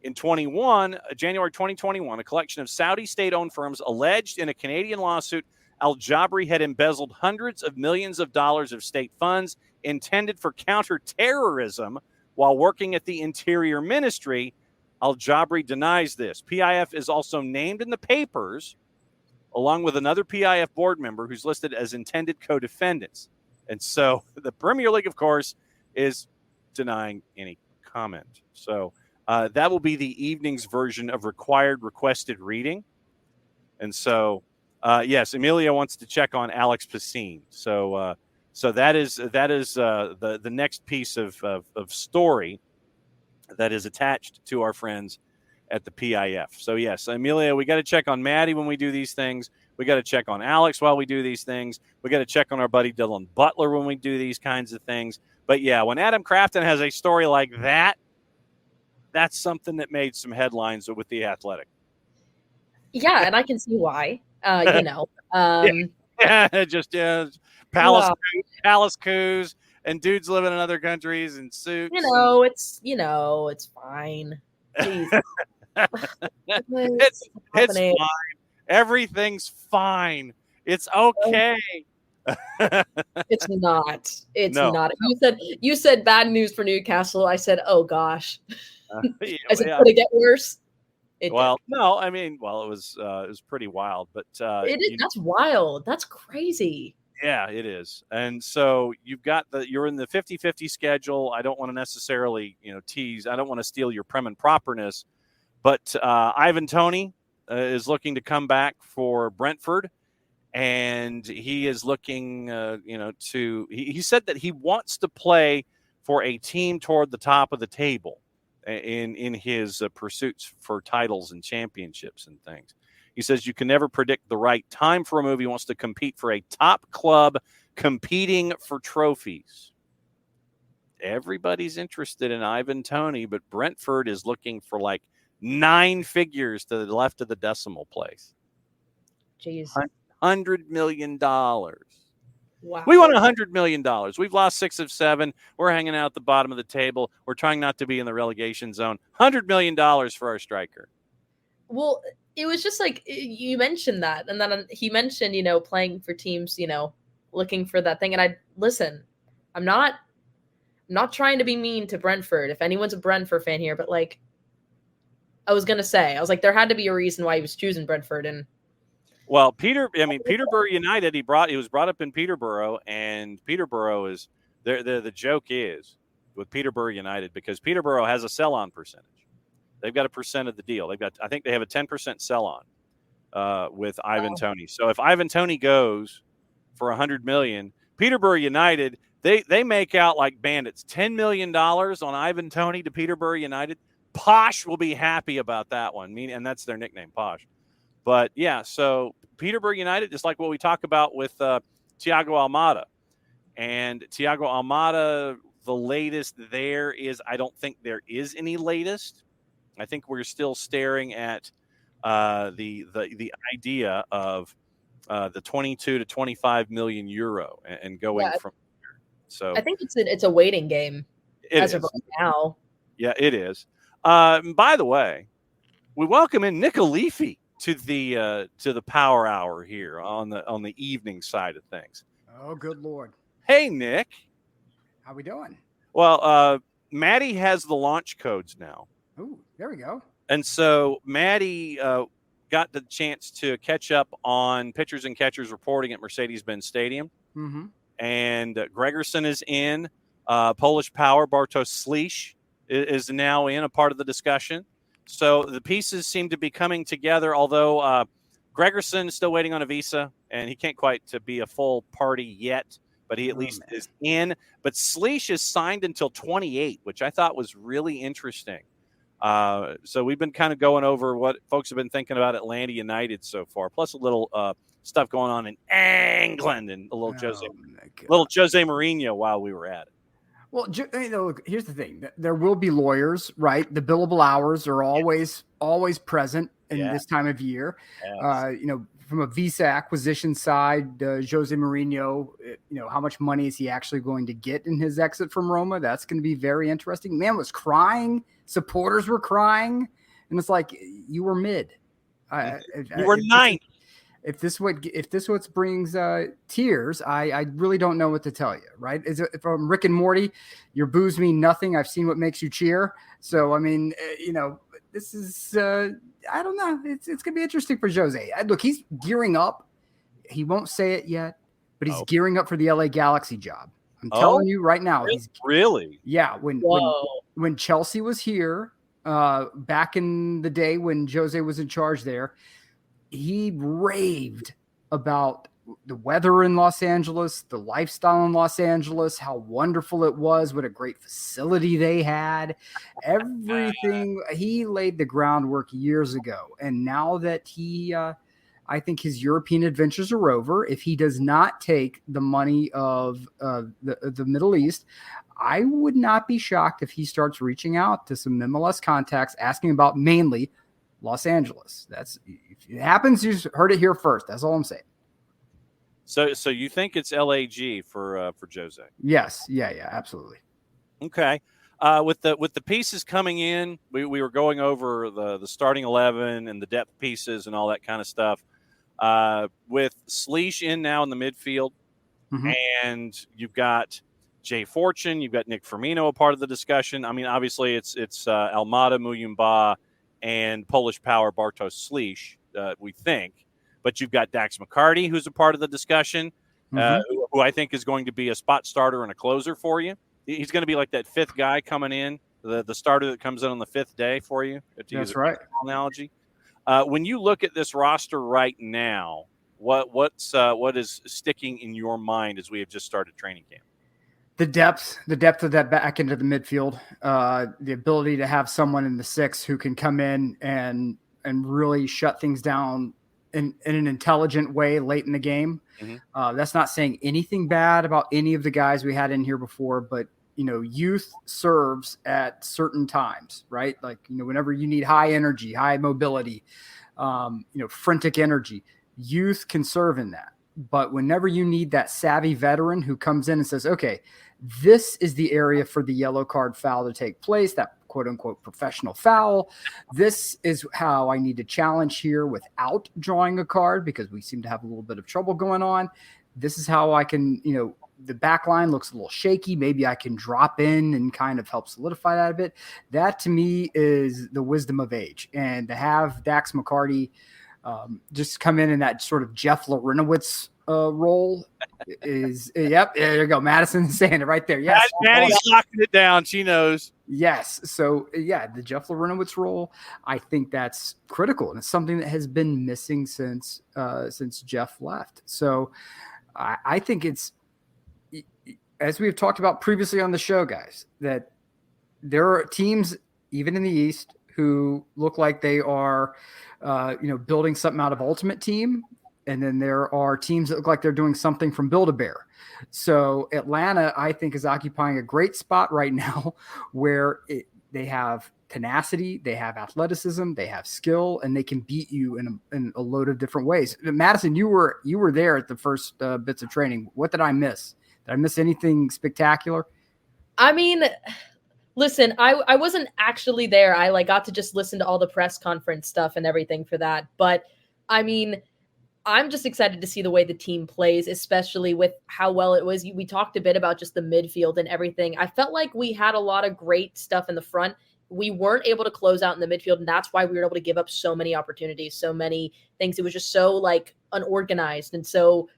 In January 2021, a collection of Saudi state-owned firms alleged in a Canadian lawsuit Al-Jabri had embezzled hundreds of millions of dollars of state funds intended for counterterrorism while working at the Interior Ministry. Al-Jabri denies this. PIF is also named in the papers, along with another PIF board member who's listed as intended co-defendants. And so the Premier League, of course, is denying any comment. So that will be the evening's version of requested reading. And so, yes, Amelia wants to check on Alex Pacine. So that is the next piece of story that is attached to our friends at the PIF. So yes, Amelia, we got to check on Maddie when we do these things. We got to check on Alex while we do these things. We got to check on our buddy Dylan Butler when we do these kinds of things. But yeah, when Adam Crafton has a story like that, that's something that made some headlines with The Athletic. Yeah, and I can see why. Palace coups and dudes living in other countries in suits. It's fine. Please. It's fine. Everything's fine. It's okay. It's not. It's not. You said bad news for Newcastle. I said, oh gosh. I said, could it get worse? It was pretty wild, but that's wild. That's crazy. Yeah, it is. And so you're in the 50-50 schedule. I don't want to necessarily, tease. I don't want to steal your prim and properness, but Ivan Toney is looking to come back for Brentford, and he is looking, he said that he wants to play for a team toward the top of the table in his pursuits for titles and championships and things. He says you can never predict the right time for a move. He wants to compete for a top club competing for trophies. Everybody's interested in Ivan Toney, but Brentford is looking for like 9 figures to the left of the decimal place. Jeez. $100 million. Wow. We won $100 million. We've lost 6 of 7. We're hanging out at the bottom of the table. We're trying not to be in the relegation zone. $100 million for our striker. Well, it was just like you mentioned that. And then he mentioned, playing for teams, looking for that thing. And I'm not trying to be mean to Brentford, if anyone's a Brentford fan here, but like I was like, there had to be a reason why he was choosing Brentford. And well, Peterborough United, he was brought up in Peterborough, and Peterborough is the joke is with Peterborough United, because Peterborough has a sell-on percentage. They've got a percent of the deal. I think they have a 10% sell-on with Ivan Toney. So if Ivan Toney goes for $100 million, Peterborough United, they make out like bandits. $10 million on Ivan Toney to Peterborough United. Posh will be happy about that one. And that's their nickname, Posh. But yeah, so Peterborough United, just like what we talk about with Thiago Almada. And Thiago Almada, the latest there is, I don't think there is any latest. I think we're still staring at the idea of the 22 to 25 million euro and going from there. So I think it's a waiting game as of right now. Yeah, it is. By the way, we welcome in Nick Alifi to the Power Hour here on the evening side of things. Oh, good Lord! Hey, Nick, how we doing? Well, Maddie has the launch codes now. Oh, there we go. And so Maddie got the chance to catch up on pitchers and catchers reporting at Mercedes-Benz Stadium. Mm-hmm. And Gregerson is in. Polish Power, Bartosz Slisz is now in, a part of the discussion. So the pieces seem to be coming together, although Gregerson is still waiting on a visa, and he can't quite to be a full party yet, but he at least is in. But Slisz is signed until 28, which I thought was really interesting. So we've been kind of going over what folks have been thinking about Atlanta United so far, plus a little stuff going on in England and a little Jose Mourinho while we were at it. Well, here's the thing. There will be lawyers, right? The billable hours are always present in this time of year. Yes. From a visa acquisition side, Jose Mourinho, how much money is he actually going to get in his exit from Roma? That's going to be very interesting. Man was crying. Supporters were crying. And it's like, you were mid. You were ninth. If this what brings tears, I really don't know what to tell you, right? Is it from Rick and Morty? Your boos mean nothing. I've seen what makes you cheer. So, I mean, this is, I don't know. It's going to be interesting for Jose. Look, he's gearing up. He won't say it yet, but he's gearing up for the LA Galaxy job. I'm telling you right now. He's really? Yeah. When Chelsea was here, back in the day when Jose was in charge there, he raved about the weather in Los Angeles, the lifestyle in Los Angeles, how wonderful it was, what a great facility they had, everything. He laid the groundwork years ago. And now that I think his European adventures are over, if he does not take the money of the Middle East, I would not be shocked if he starts reaching out to some MLS contacts, asking about mainly Los Angeles. If it happens, you heard it here first. That's all I'm saying. So you think it's LAG for Jose? Yes. Yeah, absolutely. Okay. With the pieces coming in, we were going over the starting 11 and the depth pieces and all that kind of stuff. With Slisz in now in the midfield, and you've got Jay Fortune, you've got Nick Firmino a part of the discussion. I mean, obviously it's Almada, Muyumba, and Polish Power Bartosz Slisz, we think. But you've got Dax McCarty, who's a part of the discussion, who I think is going to be a spot starter and a closer for you. He's going to be like that fifth guy coming in, the starter that comes in on the fifth day for you. That's right. Analogy. When you look at this roster right now, what is sticking in your mind as we have just started training camp? The depth of that back into the midfield, the ability to have someone in the six who can come in and really shut things down in an intelligent way late in the game. Mm-hmm. That's not saying anything bad about any of the guys we had in here before, but youth serves at certain times, right? Like, whenever you need high energy, high mobility, frantic energy, youth can serve in that. But whenever you need that savvy veteran who comes in and says, okay, this is the area for the yellow card foul to take place, that quote unquote professional foul. This is how I need to challenge here without drawing a card, because we seem to have a little bit of trouble going on. This is how I can, the back line looks a little shaky. Maybe I can drop in and kind of help solidify that a bit. That to me is the wisdom of age. And to have Dax McCarty just come in that sort of Jeff Larinowitz role is, yep, there you go. Madison's saying it right there. Yes. Maddie's locking it down. She knows. Yes. So, yeah, the Jeff Larinowitz role, I think that's critical. And it's something that has been missing since Jeff left. So I think it's, as we've talked about previously on the show, guys, that there are teams, even in the East, who look like they are, building something out of Ultimate Team. And then there are teams that look like they're doing something from Build-A-Bear. So Atlanta, I think, is occupying a great spot right now where they have tenacity, they have athleticism, they have skill, and they can beat you in a load of different ways. Madison, you were there at the first bits of training. What did I miss? Did I miss anything spectacular? I mean, listen, I wasn't actually there. I got to just listen to all the press conference stuff and everything for that. But I mean, I'm just excited to see the way the team plays, especially with how well it was. We talked a bit about just the midfield and everything. I felt like we had a lot of great stuff in the front. We weren't able to close out in the midfield, and that's why we were able to give up so many opportunities, so many things. It was just so unorganized, and so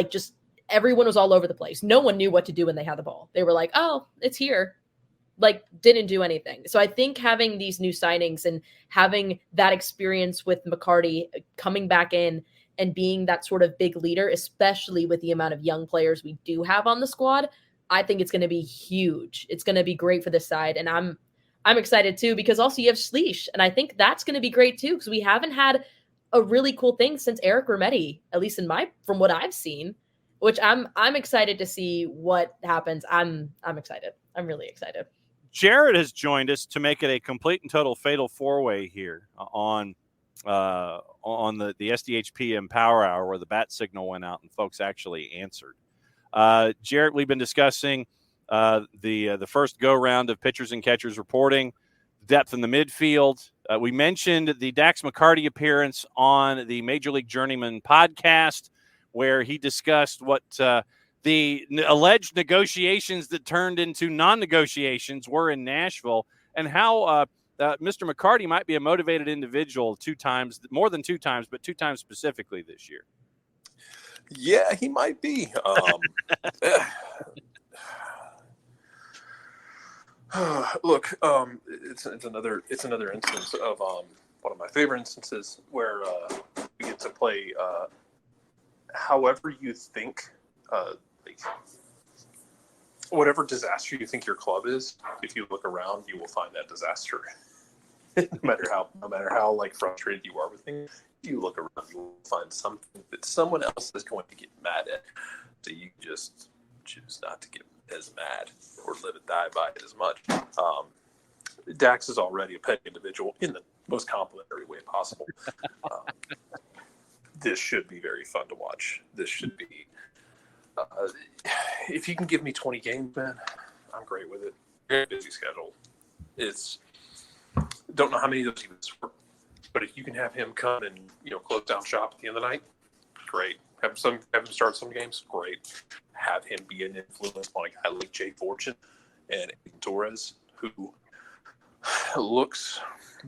just everyone was all over the place. No one knew what to do when they had the ball. They were like, oh, it's here. Didn't do anything. So I think having these new signings and having that experience with McCarty coming back in and being that sort of big leader, especially with the amount of young players we do have on the squad, I think it's going to be huge. It's going to be great for this side. And I'm excited too, because also you have Schleich, and I think that's going to be great too, because we haven't had a really cool thing since Eric Rometty, at least from what I've seen, which I'm excited to see what happens. I'm excited. I'm really excited. Jarrett has joined us to make it a complete and total fatal four-way here on the SDHPM Power Hour, where the bat signal went out and folks actually answered. Jarrett, we've been discussing the first go-round of pitchers and catchers reporting, depth in the midfield. We mentioned the Dax McCarty appearance on the Major League Journeyman podcast, where he discussed what the alleged negotiations that turned into non-negotiations were in Nashville, and how Mr. McCarty might be a motivated individual more than two times, but two times specifically this year. Yeah, he might be. Look, it's another instance of one of my favorite instances where we get to play however you think, whatever disaster you think your club is. If you look around, you will find that disaster. no matter how frustrated you are with things, you look around, you will find something that someone else is going to get mad at. So you just choose not to get as mad or live and die by it as much. Dax is already a petty individual in the most complimentary way possible. This should be very fun to watch. This should be, if you can give me 20 games, man, I'm great with it. Very busy schedule. Don't know how many of those he was for, but if you can have him come and close down shop at the end of the night, great. Have him start some games, great. Have him be an influence on a guy like Jay Fortune and Torres, who looks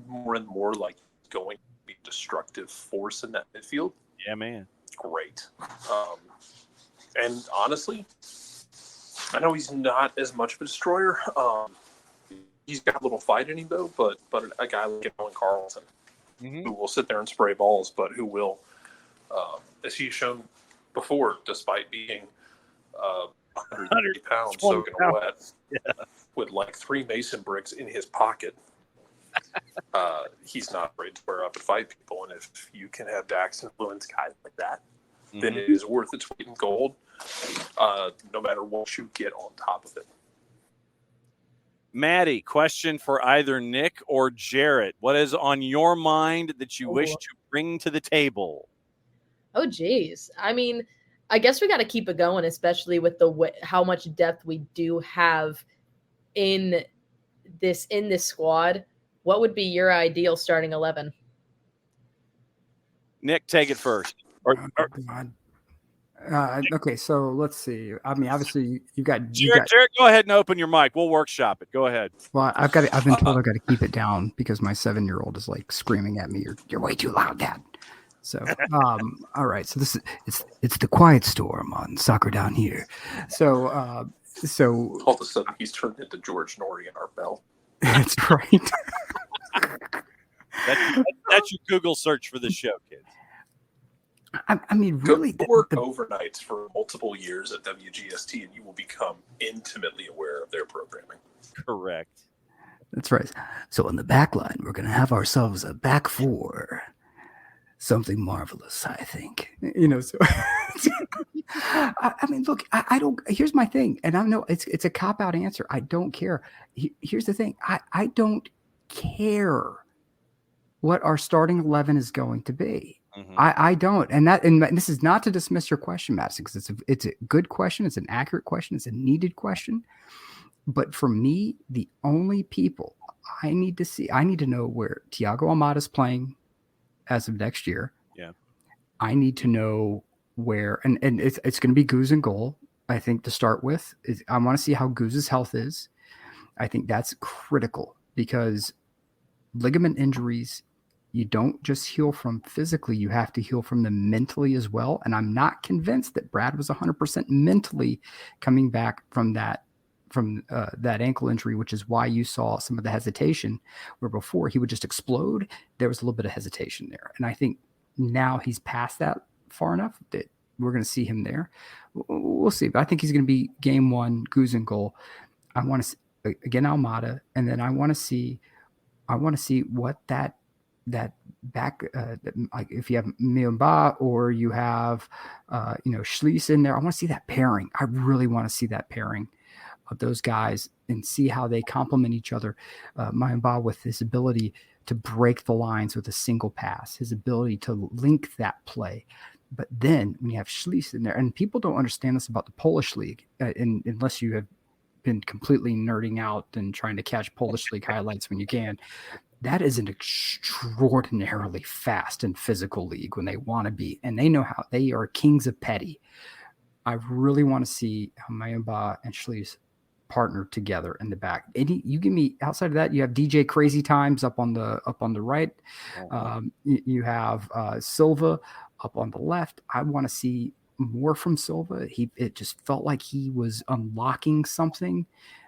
more and more like going to be a destructive force in that midfield. Yeah, man. Great. And honestly, I know he's not as much of a destroyer. He's got a little fight in him, though, but a guy like Alan Carlson, who will sit there and spray balls, but who will, as he's shown before, despite being 130 pounds soaking wet, with 3 mason bricks in his pocket, He's not afraid to square up and fight people. And if you can have Dax influence guys like that, then it is worth its weight in gold, no matter what you get on top of it. Maddie, question for either Nick or Jarrett. What is on your mind that you wish to bring to the table? Oh, geez. I mean, I guess we got to keep it going, especially with how much depth we do have in this squad. What would be your ideal starting 11? Nick, take it first. Okay, so let's see. I mean, obviously, you got Jarrett, go ahead and open your mic. We'll workshop it. Go ahead. Well, I've been told I've got to keep it down because my 7-year-old is like screaming at me. You're way too loud, Dad. So, all right. So it's the quiet storm on Soccer Down Here. So all of a sudden he's turned into George Norrie in our bell. That's right. That's your Google search for this show, kids. I mean, really, work overnights for multiple years at WGST, and you will become intimately aware of their programming. Correct. That's right. So on the back line, we're going to have ourselves a back four. Something marvelous, I think. So I mean, look, I don't. Here's my thing, and I know it's a cop-out answer. I don't care. Here's the thing. I don't care what our starting 11 is going to be. I don't, and this is not to dismiss your question, Madison, because it's a good question, it's an accurate question, it's a needed question. But for me, the only people I need to know where Thiago Almada's playing as of next year. Yeah, I need to know where, and it's going to be Goose in goal. I think to start with, I want to see how Goose's health is. I think that's critical because ligament injuries, you don't just heal from physically, you have to heal from them mentally as well. And I'm not convinced that Brad was 100% mentally coming back from that ankle injury, which is why you saw some of the hesitation where before he would just explode. There was a little bit of hesitation there. And I think now he's past that far enough that we're going to see him there. We'll see. But I think he's going to be game one, Goose in goal. I want to see, again, Almada. And then I want to see what that back, like if you have Miyamba or you have, Schließ in there, I want to see that pairing. I really want to see that pairing of those guys and see how they complement each other. Miyamba with his ability to break the lines with a single pass, his ability to link that play. But then when you have Schließ in there, and people don't understand this about the Polish league, unless you have been completely nerding out and trying to catch Polish league highlights when you can. That is an extraordinarily fast and physical league when they want to be, and they know how they are kings of petty. I really want to see how Miyamba and Schließ partner together in the back. You give me outside of that, you have DJ Crazy Times up on the right. You have Silva up on the left. I want to see more from Silva. It just felt like he was unlocking something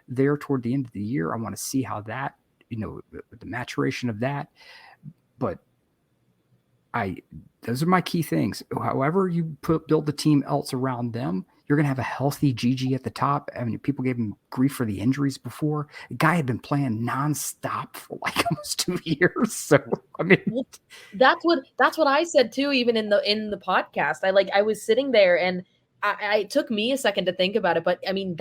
there toward the end of the year. I want to see how that, the maturation of that. But those are my key things. However you build the team else around them, you're going to have a healthy Gigi at the top. I mean, people gave him grief for the injuries before. The guy had been playing nonstop for like almost 2 years. So, I mean, that's what I said too, even in the podcast. I was sitting there and it took me a second to think about it. But I mean,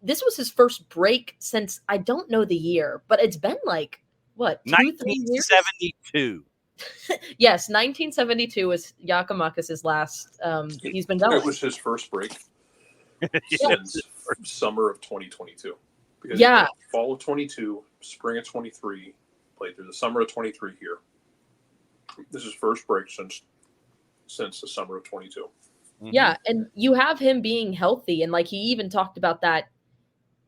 this was his first break since I don't know the year, but it's been like, what, 2-3 years? 1972. Yes, 1972 was Giacomakis' last. He's been going. It was his first break since summer of 2022. Because fall of 22, spring of 23, played through the summer of 23 here. This is his first break since the summer of 22. Yeah, and you have him being healthy, and like he even talked about that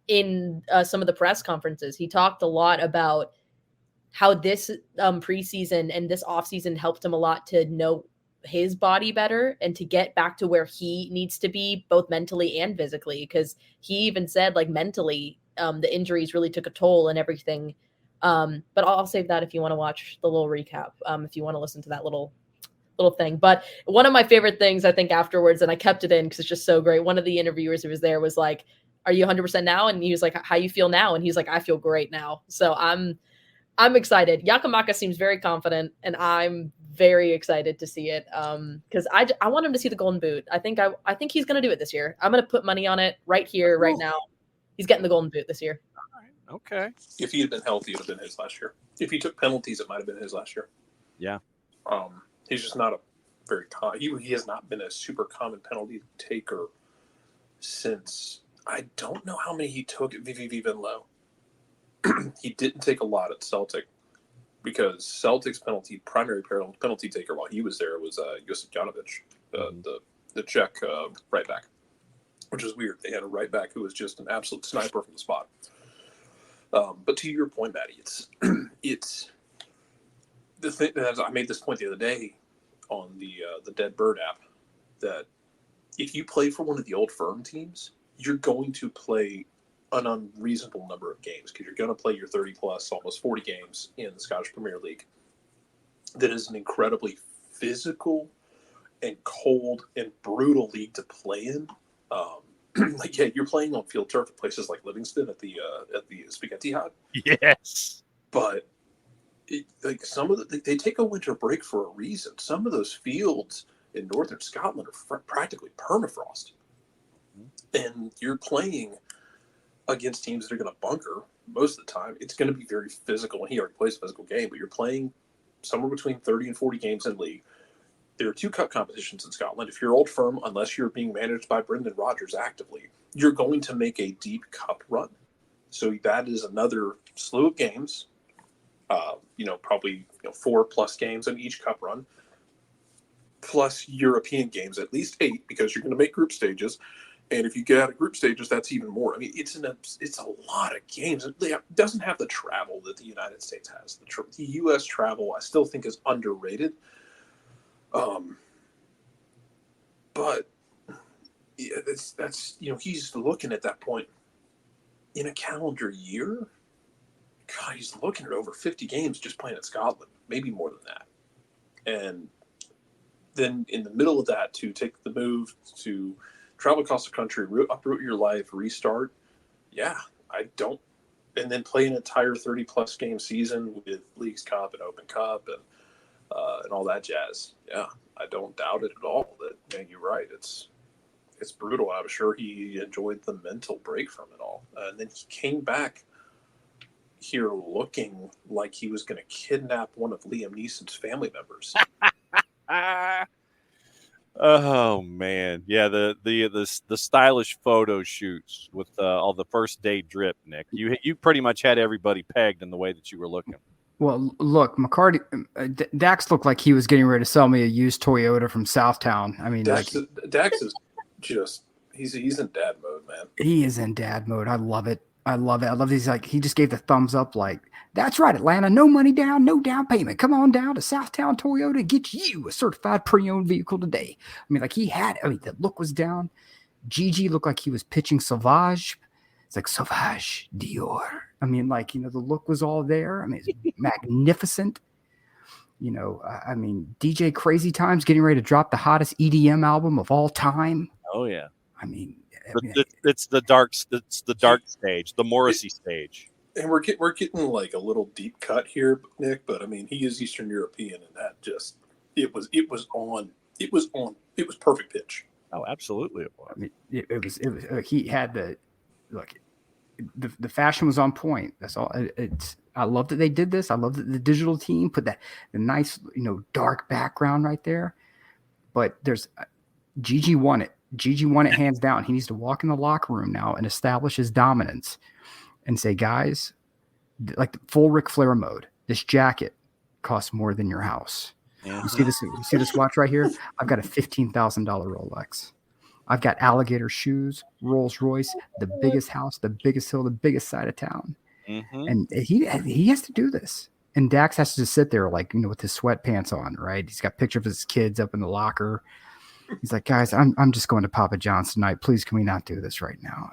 in some of the press conferences. He talked a lot about how this preseason and this offseason helped him a lot to know his body better and to get back to where he needs to be, both mentally and physically. Because he even said, like, mentally, the injuries really took a toll and everything. But I'll save that if you want to watch the little recap, if you want to listen to that little thing. But one of my favorite things, I think, afterwards, and I kept it in because it's just so great. One of the interviewers who was there was like, "Are you 100% now?" And he was like, "How you feel now?" And he's like, "I feel great now." So I'm excited. Yakamaka seems very confident, and I'm very excited to see it. Because I want him to see the Golden Boot. I think he's gonna do it this year. I'm gonna put money on it right here, right now. He's getting the Golden Boot this year. All right. Okay. If he had been healthy, it would have been his last year. If he took penalties, it might have been his last year. Yeah. He's just not a very he has not been a super common penalty taker since I don't know how many he took at VVV Venlo. He didn't take a lot at Celtic because Celtic's primary penalty taker while he was there was Josip Janovic, the Czech right back, which is weird. They had a right back who was just an absolute sniper from the spot. But to your point, Maddie, it's the thing that I made this point the other day on the Dead Bird app that if you play for one of the old firm teams, you're going to play an unreasonable number of games because you're going to play your 30 plus, almost 40 games in the Scottish Premier League. That is an incredibly physical and cold and brutal league to play in. You're playing on field turf at places like Livingston at the Spaghetti Hut. Yes, but they take a winter break for a reason. Some of those fields in northern Scotland are practically permafrost, and you're playing against teams that are going to bunker most of the time. It's going to be very physical, and he already plays a physical game, but you're playing somewhere between 30 and 40 games in league. There are 2 cup competitions in Scotland. If you're Old Firm, unless you're being managed by Brendan Rodgers actively, you're going to make a deep cup run. So that is another slew of games, probably 4+ games in each cup run, plus European games, at least 8, because you're going to make group stages. And if you get out of group stages, that's even more. I mean, it's a lot of games. It doesn't have the travel that the United States has. The U.S. travel, I still think, is underrated. But yeah, that's he's looking at that point in a calendar year. God, he's looking at over 50 games just playing at Scotland, maybe more than that. And then in the middle of that, to take the move to travel across the country, uproot your life, restart. Yeah, and then play an entire 30+ game season with Leagues Cup and Open Cup and all that jazz. Yeah, I don't doubt it at all. That you're right. It's brutal. I'm sure he enjoyed the mental break from it all. And then he came back here looking like he was going to kidnap one of Liam Neeson's family members. Oh man, yeah, the stylish photo shoots with all the first day drip, Nick. You pretty much had everybody pegged in the way that you were looking. Well, look, McCarty, Dax looked like he was getting ready to sell me a used Toyota from Southtown. I mean, Dax is just he's in dad mode, man. He is in dad mode. I love it. I love these. Like, he just gave the thumbs up. Like, that's right, Atlanta. No money down, no down payment. Come on down to Southtown Toyota and get you a certified pre-owned vehicle today. I mean, like, the look was down. Gigi looked like he was pitching Sauvage. It's like Sauvage Dior. I mean, like, the look was all there. I mean, it's magnificent. I mean, DJ Crazy Times getting ready to drop the hottest EDM album of all time. Oh yeah. I mean, it's the dark stage, the Morrissey stage. And we're getting like a little deep cut here, Nick. But I mean, he is Eastern European, and that just it was perfect pitch. Oh, absolutely, it was. I mean, it was. He had the fashion was on point. That's all. I love that they did this. I love that the digital team put the nice, dark background right there. But Gigi won it. Gigi won it hands down. He needs to walk in the locker room now and establish his dominance and say, guys, like the full Ric Flair mode, this jacket costs more than your house. Mm-hmm. You see this watch right here? I've got a $15,000 Rolex. I've got alligator shoes, Rolls Royce, the biggest house, the biggest hill, the biggest side of town. Mm-hmm. And he has to do this. And Dax has to just sit there like, with his sweatpants on, right? He's got pictures of his kids up in the locker. He's like, guys, I'm just going to Papa John's tonight. Please, can we not do this right now?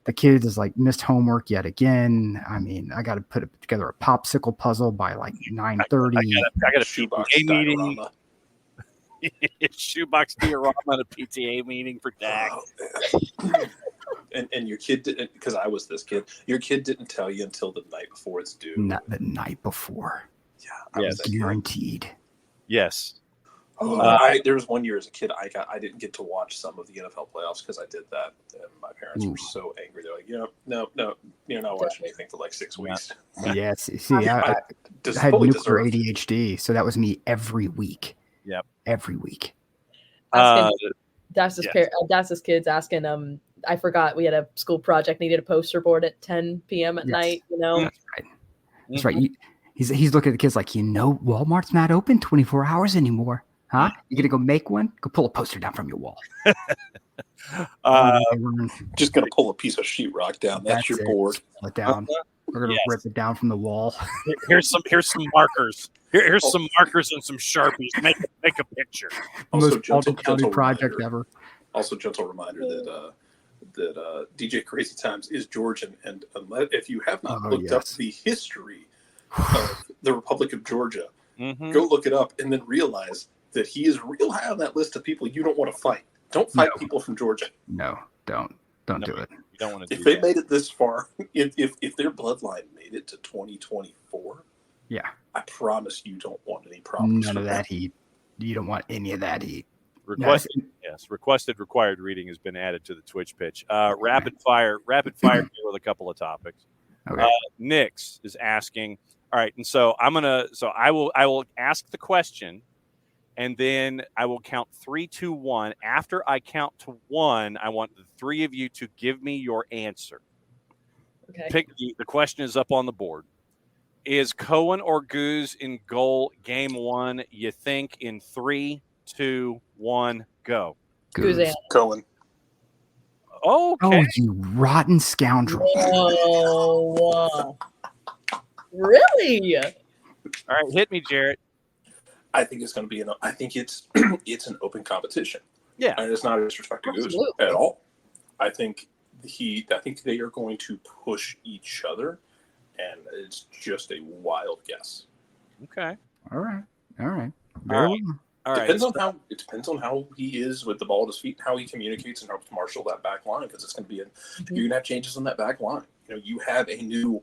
The kid is like missed homework yet again. I mean, I got to put together a popsicle puzzle by like 9:30. I got a shoebox meeting. Shoebox diorama at a PTA meeting for Dax. and your kid didn't, because I was this kid. Your kid didn't tell you until the night before it's due. Not the night before. Yeah, I was that kid. Guaranteed. Yes. There was one year as a kid I didn't get to watch some of the NFL playoffs because I did that, and my parents were so angry. They're like, no, you're not watching anything for like 6 weeks. Yes. See, I had nuclear ADHD, so that was me every week. Yep. Every week. Das's kids asking, I forgot we had a school project, needed a poster board at 10 p.m. at night, you know? That's right. That's right. He's looking at the kids like, Walmart's not open 24 hours anymore. Huh? You gonna go make one? Go pull a poster down from your wall. Just gonna pull a piece of sheetrock down. That's your board. Pull it down. We're gonna rip it down from the wall. Here's some markers. Here's some markers and some Sharpies. Make a picture. Most gentle project ever. Also, gentle reminder that DJ Crazy Times is Georgian, and if you have not looked up the history of the Republic of Georgia, go look it up and then realize that he is real high on that list of people you don't want to fight. Don't fight people from Georgia. No, don't do it. You don't want to. If they made it this far, if their bloodline made it to 2024, I promise you don't want any problems. None of that heat. You don't want any of that heat. Requested required reading has been added to the Twitch pitch. Rapid fire with a couple of topics. Okay. Nix is asking. All right, and so I will ask the question, and then I will count 3, 2, 1. After I count to 1, I want the three of you to give me your answer. Okay. The question is up on the board. Is Cohen or Goose in goal game 1? You think in 3, 2, 1, go. Goose. Cohen. Okay. Oh, you rotten scoundrel! Oh, really? All right, hit me, Jarrett. I think it's going to be I think it's an open competition. Yeah, and it's not a disrespect to Goose at all. I think they are going to push each other, and it's just a wild guess. Okay. All right. All right. It depends on how he is with the ball at his feet, how he communicates, and helps marshal that back line, because it's going to be you're going to have changes on that back line. You have a new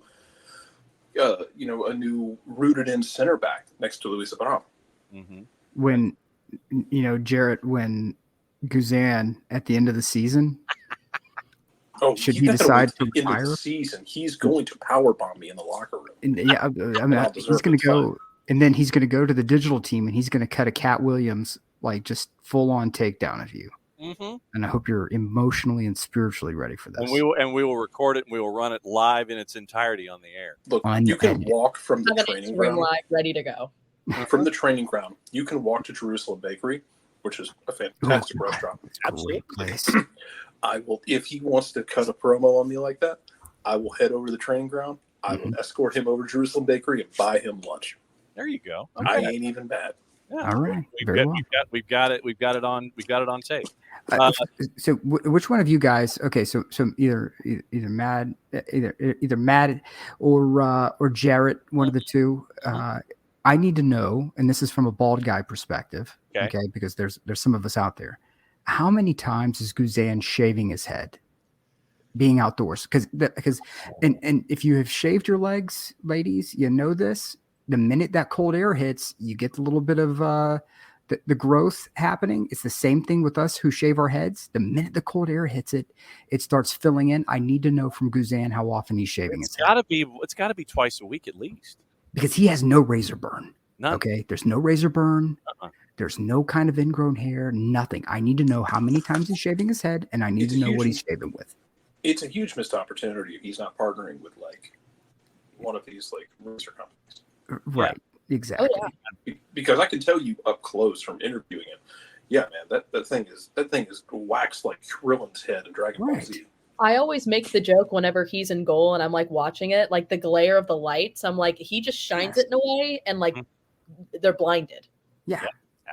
rooted in center back next to Luis Abraham. Mm-hmm. When Jarrett, when Guzan at the end of the season, should he decide to retire? The season, he's going to powerbomb me in the locker room. He's going to go, and then he's going to go to the digital team, and he's going to cut a Cat Williams, like just full on takedown of you. Mm-hmm. And I hope you're emotionally and spiritually ready for this. And we will record it, and we will run it live in its entirety on the air. Look, you can walk from the training ground live, ready to go. From the training ground, you can walk to Jerusalem Bakery, which is a fantastic restaurant. Absolutely. Place. I will, if he wants to cut a promo on me like that, I will head over to the training ground. I will escort him over to Jerusalem Bakery and buy him lunch. There you go. Okay. I ain't even mad. Yeah. All right. We've got it on tape. So which one of you guys? Okay, so either Matt or Jarrett, one of the two. I need to know, and this is from a bald guy perspective, okay? Because there's some of us out there. How many times is Guzan shaving his head, being outdoors? Because if you have shaved your legs, ladies, you know this. The minute that cold air hits, you get a little bit of the growth happening. It's the same thing with us who shave our heads. The minute the cold air hits it, it starts filling in. I need to know from Guzan how often he's shaving his head. It's got to be twice a week at least. Because he has no razor burn. None. Okay, there's no razor burn. There's no kind of ingrown hair. Nothing. I need to know how many times he's shaving his head, and I need to know what he's shaving with. It's a huge missed opportunity if he's not partnering with like one of these like razor companies. Right. Yeah. Exactly. Oh, yeah. Because I can tell you up close from interviewing him. Yeah, man, that thing is waxed like Krillin's head in Dragon Ball Z. I always make the joke whenever he's in goal and I'm like watching it, like the glare of the lights. I'm like, he just shines it in a way, and like they're blinded. Yeah.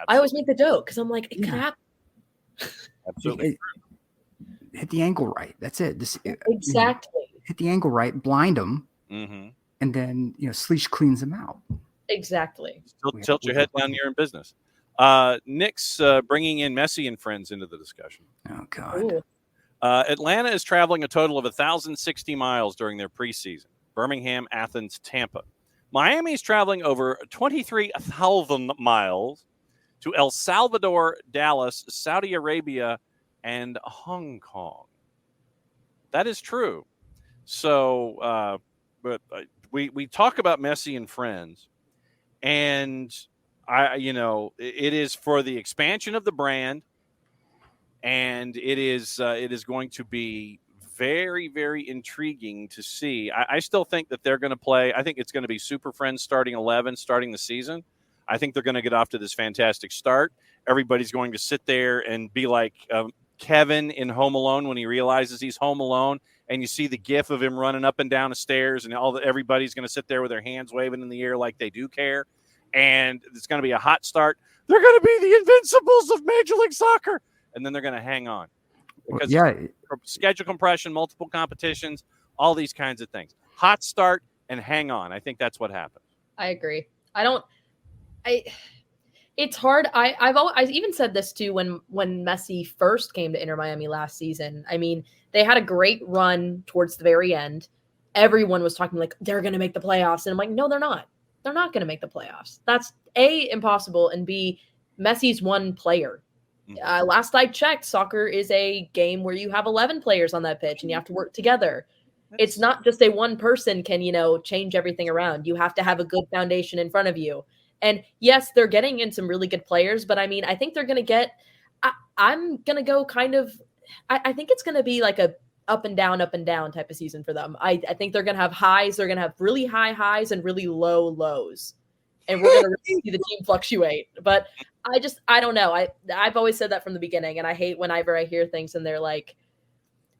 I always make the joke because I'm like, it could happen. Absolutely. Hit the angle right. That's it. Exactly. Hit the angle right, blind them, and then Sleesh cleans them out. Exactly. Tilt your head down. You're in business. Nick's bringing in Messi and friends into the discussion. Oh God. Atlanta is traveling a total of 1,060 miles during their preseason. Birmingham, Athens, Tampa. Miami is traveling over 23,000 miles to El Salvador, Dallas, Saudi Arabia, and Hong Kong. That is true. So, but we talk about Messi and friends, and it is for the expansion of the brand, and it is going to be very, very intriguing to see. I still think that they're going to play. I think it's going to be Super Friends starting 11, starting the season. I think they're going to get off to this fantastic start. Everybody's going to sit there and be like Kevin in Home Alone when he realizes he's home alone, and you see the gif of him running up and down the stairs, and everybody's going to sit there with their hands waving in the air like they do care. And it's going to be a hot start. They're going to be the Invincibles of Major League Soccer, and then they're going to hang on. Because schedule compression, multiple competitions, all these kinds of things. Hot start and hang on. I think that's what happens. I agree. It's hard. I even said this too when Messi first came to Inter Miami last season. I mean, they had a great run towards the very end. Everyone was talking like they're going to make the playoffs, and I'm like, no, they're not. They're not going to make the playoffs. That's A, impossible, and B, Messi's one player. Last I checked, soccer is a game where you have 11 players on that pitch and you have to work together. It's not just a one person can, change everything around. You have to have a good foundation in front of you. And yes, they're getting in some really good players, but I mean, I think they're going to get, I'm going to go kind of, I think it's going to be like a up and down type of season for them. I think they're going to have highs. They're going to have really high highs and really low lows. And we're going to really see the team fluctuate. But I don't know. I've always said that from the beginning, and I hate whenever I hear things and they're like,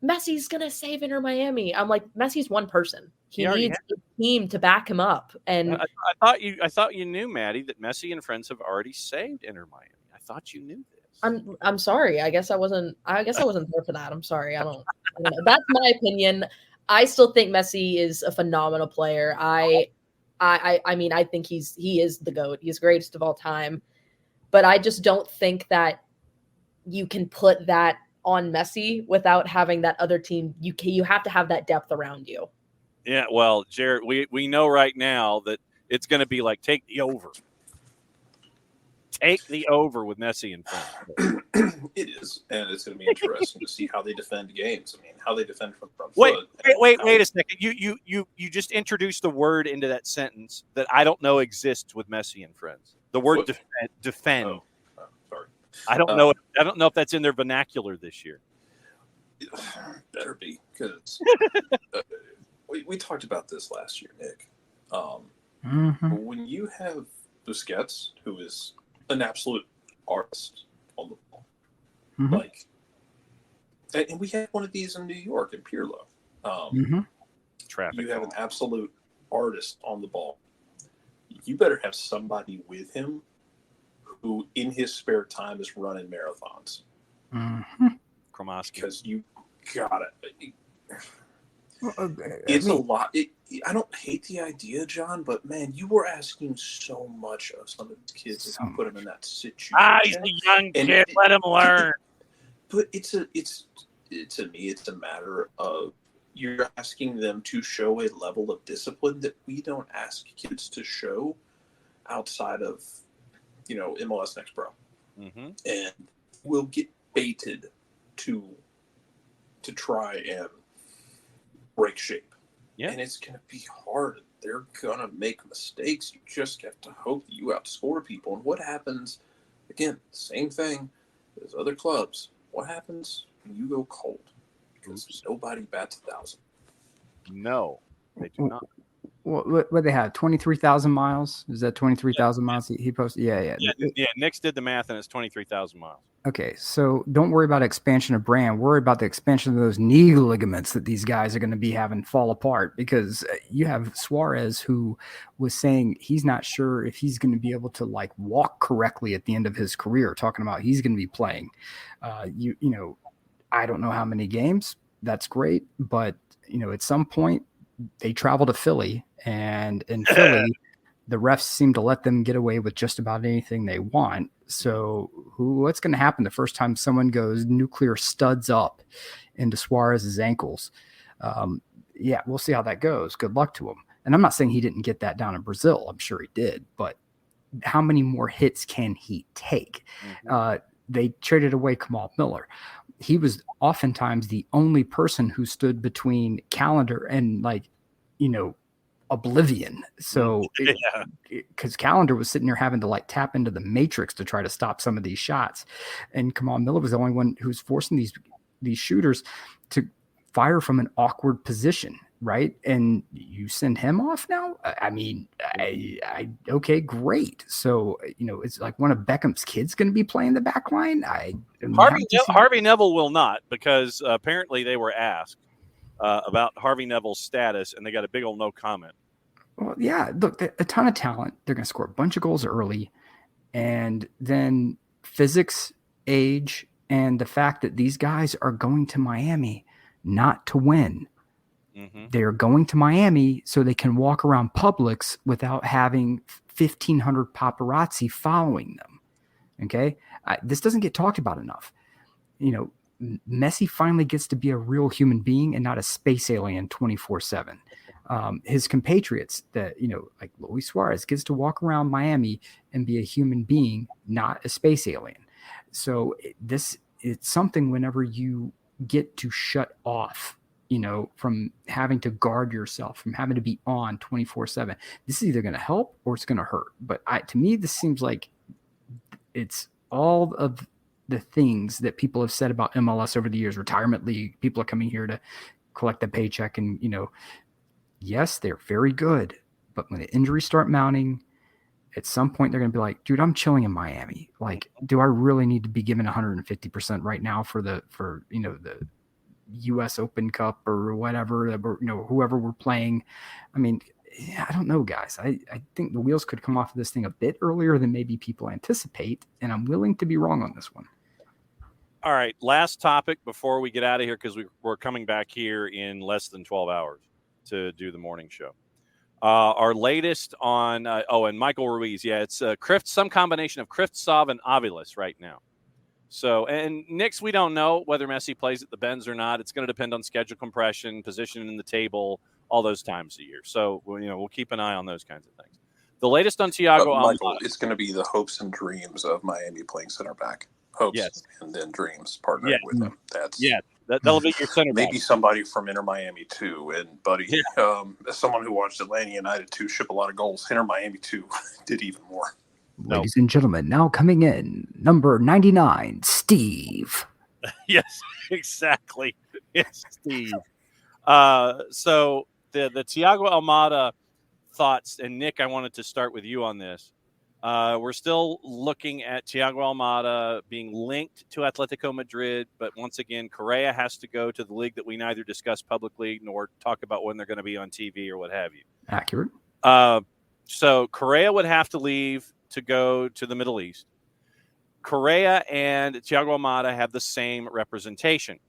Messi's going to save Inter Miami. I'm like, Messi's one person. He needs a team to back him up. And I thought you knew, Maddie, that Messi and friends have already saved Inter Miami. I thought you knew this. I'm sorry. I guess I wasn't there for that. I'm sorry. I don't know. That's my opinion. I still think Messi is a phenomenal player. I mean, I think he is the GOAT. He's greatest of all time. But I just don't think that you can put that on Messi without having that other team. You have to have that depth around you. Yeah, well, Jarrett, we know right now that it's going to be like take the over. Take the over with Messi and friends. It is, and it's going to be interesting to see how they defend games. I mean, how they defend from front wait, foot. Wait a second. You just introduced the word into that sentence that I don't know exists with Messi and friends. The word defend. Oh, sorry. I don't know. I don't know if that's in their vernacular this year. Better be, because we talked about this last year, Nick. When you have Busquets, who is an absolute artist on the ball, like, and we had one of these in New York in Pirlo. Traffic. You have an absolute artist on the ball. You better have somebody with him who, in his spare time, is running marathons. Kromaski. Because you got it. It's a lot. I don't hate the idea, John, but man, you were asking so much of some of these kids if you put them in that situation. He's a young kid. Let him learn. But to me, it's a matter of you're asking them to show a level of discipline that we don't ask kids to show outside of, MLS Next Pro. And we'll get baited to try and break shape. Yeah. And it's going to be hard. They're going to make mistakes. You just have to hope that you outscore people. And what happens, again, same thing as other clubs. What happens when you go cold? Because nobody bats 1,000. No, they do not. What they have? 23,000 miles? Is that 23,000 miles he posted? Yeah. Nick's did the math, and it's 23,000 miles. Okay, so don't worry about expansion of brand. Worry about the expansion of those knee ligaments that these guys are going to be having fall apart, because you have Suarez who was saying he's not sure if he's going to be able to walk correctly at the end of his career, talking about he's going to be playing. I don't know how many games. That's great. But, at some point they travel to Philly, and in Philly, the refs seem to let them get away with just about anything they want. So what's going to happen the first time someone goes nuclear studs up into Suarez's ankles. Yeah, we'll see how that goes. Good luck to him. And I'm not saying he didn't get that down in Brazil. I'm sure he did, but how many more hits can he take? They traded away Kamal Miller. He was oftentimes the only person who stood between Calendar and oblivion. So because Calendar was sitting there having to tap into the matrix to try to stop some of these shots, and Kamal Miller was the only one who was forcing these shooters to fire from an awkward position, right? And you send him off now? I mean, okay, great. So, it's like one of Beckham's kids going to be playing the back line. Harvey Neville will not, because apparently they were asked about Harvey Neville's status, and they got a big old no comment. Well, yeah, look, a ton of talent. They're going to score a bunch of goals early, and then physics, age, and the fact that these guys are going to Miami not to win. They're going to Miami so they can walk around Publix without having 1,500 paparazzi following them. Okay, this doesn't get talked about enough. Messi finally gets to be a real human being and not a space alien 24/7. His compatriots, that like Luis Suarez, gets to walk around Miami and be a human being, not a space alien. So it's something whenever you get to shut off, from having to guard yourself, from having to be on 24/7. This is either going to help or it's going to hurt. But to me, this seems like it's all of the things that people have said about MLS over the years. Retirement league, people are coming here to collect a paycheck, and yes, they're very good, but when the injuries start mounting, at some point they're going to be like, dude, I'm chilling in Miami. Like, do I really need to be given 150% right now for the US Open Cup or whatever, whoever we're playing? I mean, I don't know, guys. I think the wheels could come off of this thing a bit earlier than maybe people anticipate, and I'm willing to be wrong on this one. All right, last topic before we get out of here, because we're coming back here in less than 12 hours to do the morning show. Our latest on and Michael Ruiz. Yeah, it's some combination of Krivtsov and Aviles right now. So, and Knicks, we don't know whether Messi plays at the Benz or not. It's going to depend on schedule compression, position in the table, all those times a year. So, we'll keep an eye on those kinds of things. The latest on Thiago Michael, Almada. it's going to be the hopes and dreams of Miami playing center back. Hopes and then dreams partnering with them. That'll be your center back. Maybe somebody from Inter Miami too. And buddy, as someone who watched Atlanta United 2 ship a lot of goals, Inter Miami 2 did even more. Ladies and gentlemen, now coming in, number 99, Steve. Yes, exactly. It's Steve. So the Thiago Almada thoughts, and Nick, I wanted to start with you on this. We're still looking at Thiago Almada being linked to Atletico Madrid, but once again, Correa has to go to the league that we neither discuss publicly nor talk about when they're going to be on TV or what have you. Accurate. So Correa would have to leave to go to the Middle East. Correa and Thiago Almada have the same representation.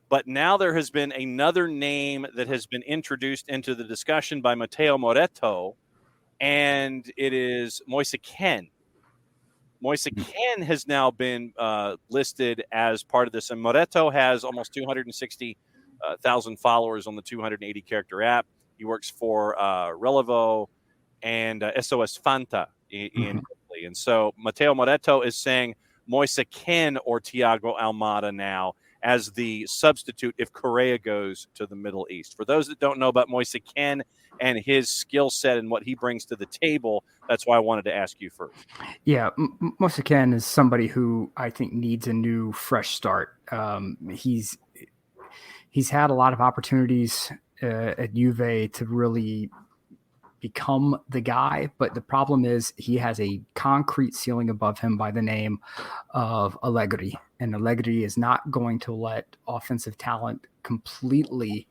But now there has been another name that has been introduced into the discussion by Matteo Moretto, and it is Moise Kean. Moise Kean has now been listed as part of this, and Moretto has almost 260,000 followers on the 280-character app. He works for Relevo and SOS Fanta in Italy. And so Matteo Moretto is saying Moise Kean or Thiago Almada now as the substitute if Correa goes to the Middle East. For those that don't know about Moise Kean and his skill set and what he brings to the table, that's why I wanted to ask you first. Yeah, Moise Kean is somebody who I think needs a new, fresh start. He's had a lot of opportunities at Juve to really become the guy, but the problem is he has a concrete ceiling above him by the name of Allegri, and Allegri is not going to let offensive talent completely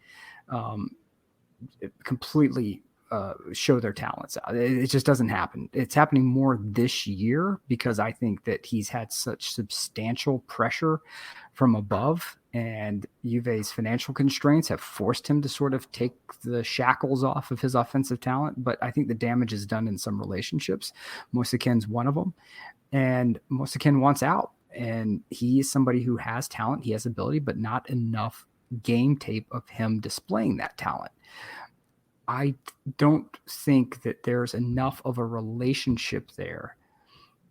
show their talents. It just doesn't happen. It's happening more this year because I think that he's had such substantial pressure from above, and Juve's financial constraints have forced him to sort of take the shackles off of his offensive talent. But I think the damage is done in some relationships. Moise Kean's one of them, and Moise Kean wants out. And he is somebody who has talent, he has ability, but not enough game tape of him displaying that talent. I don't think that there's enough of a relationship there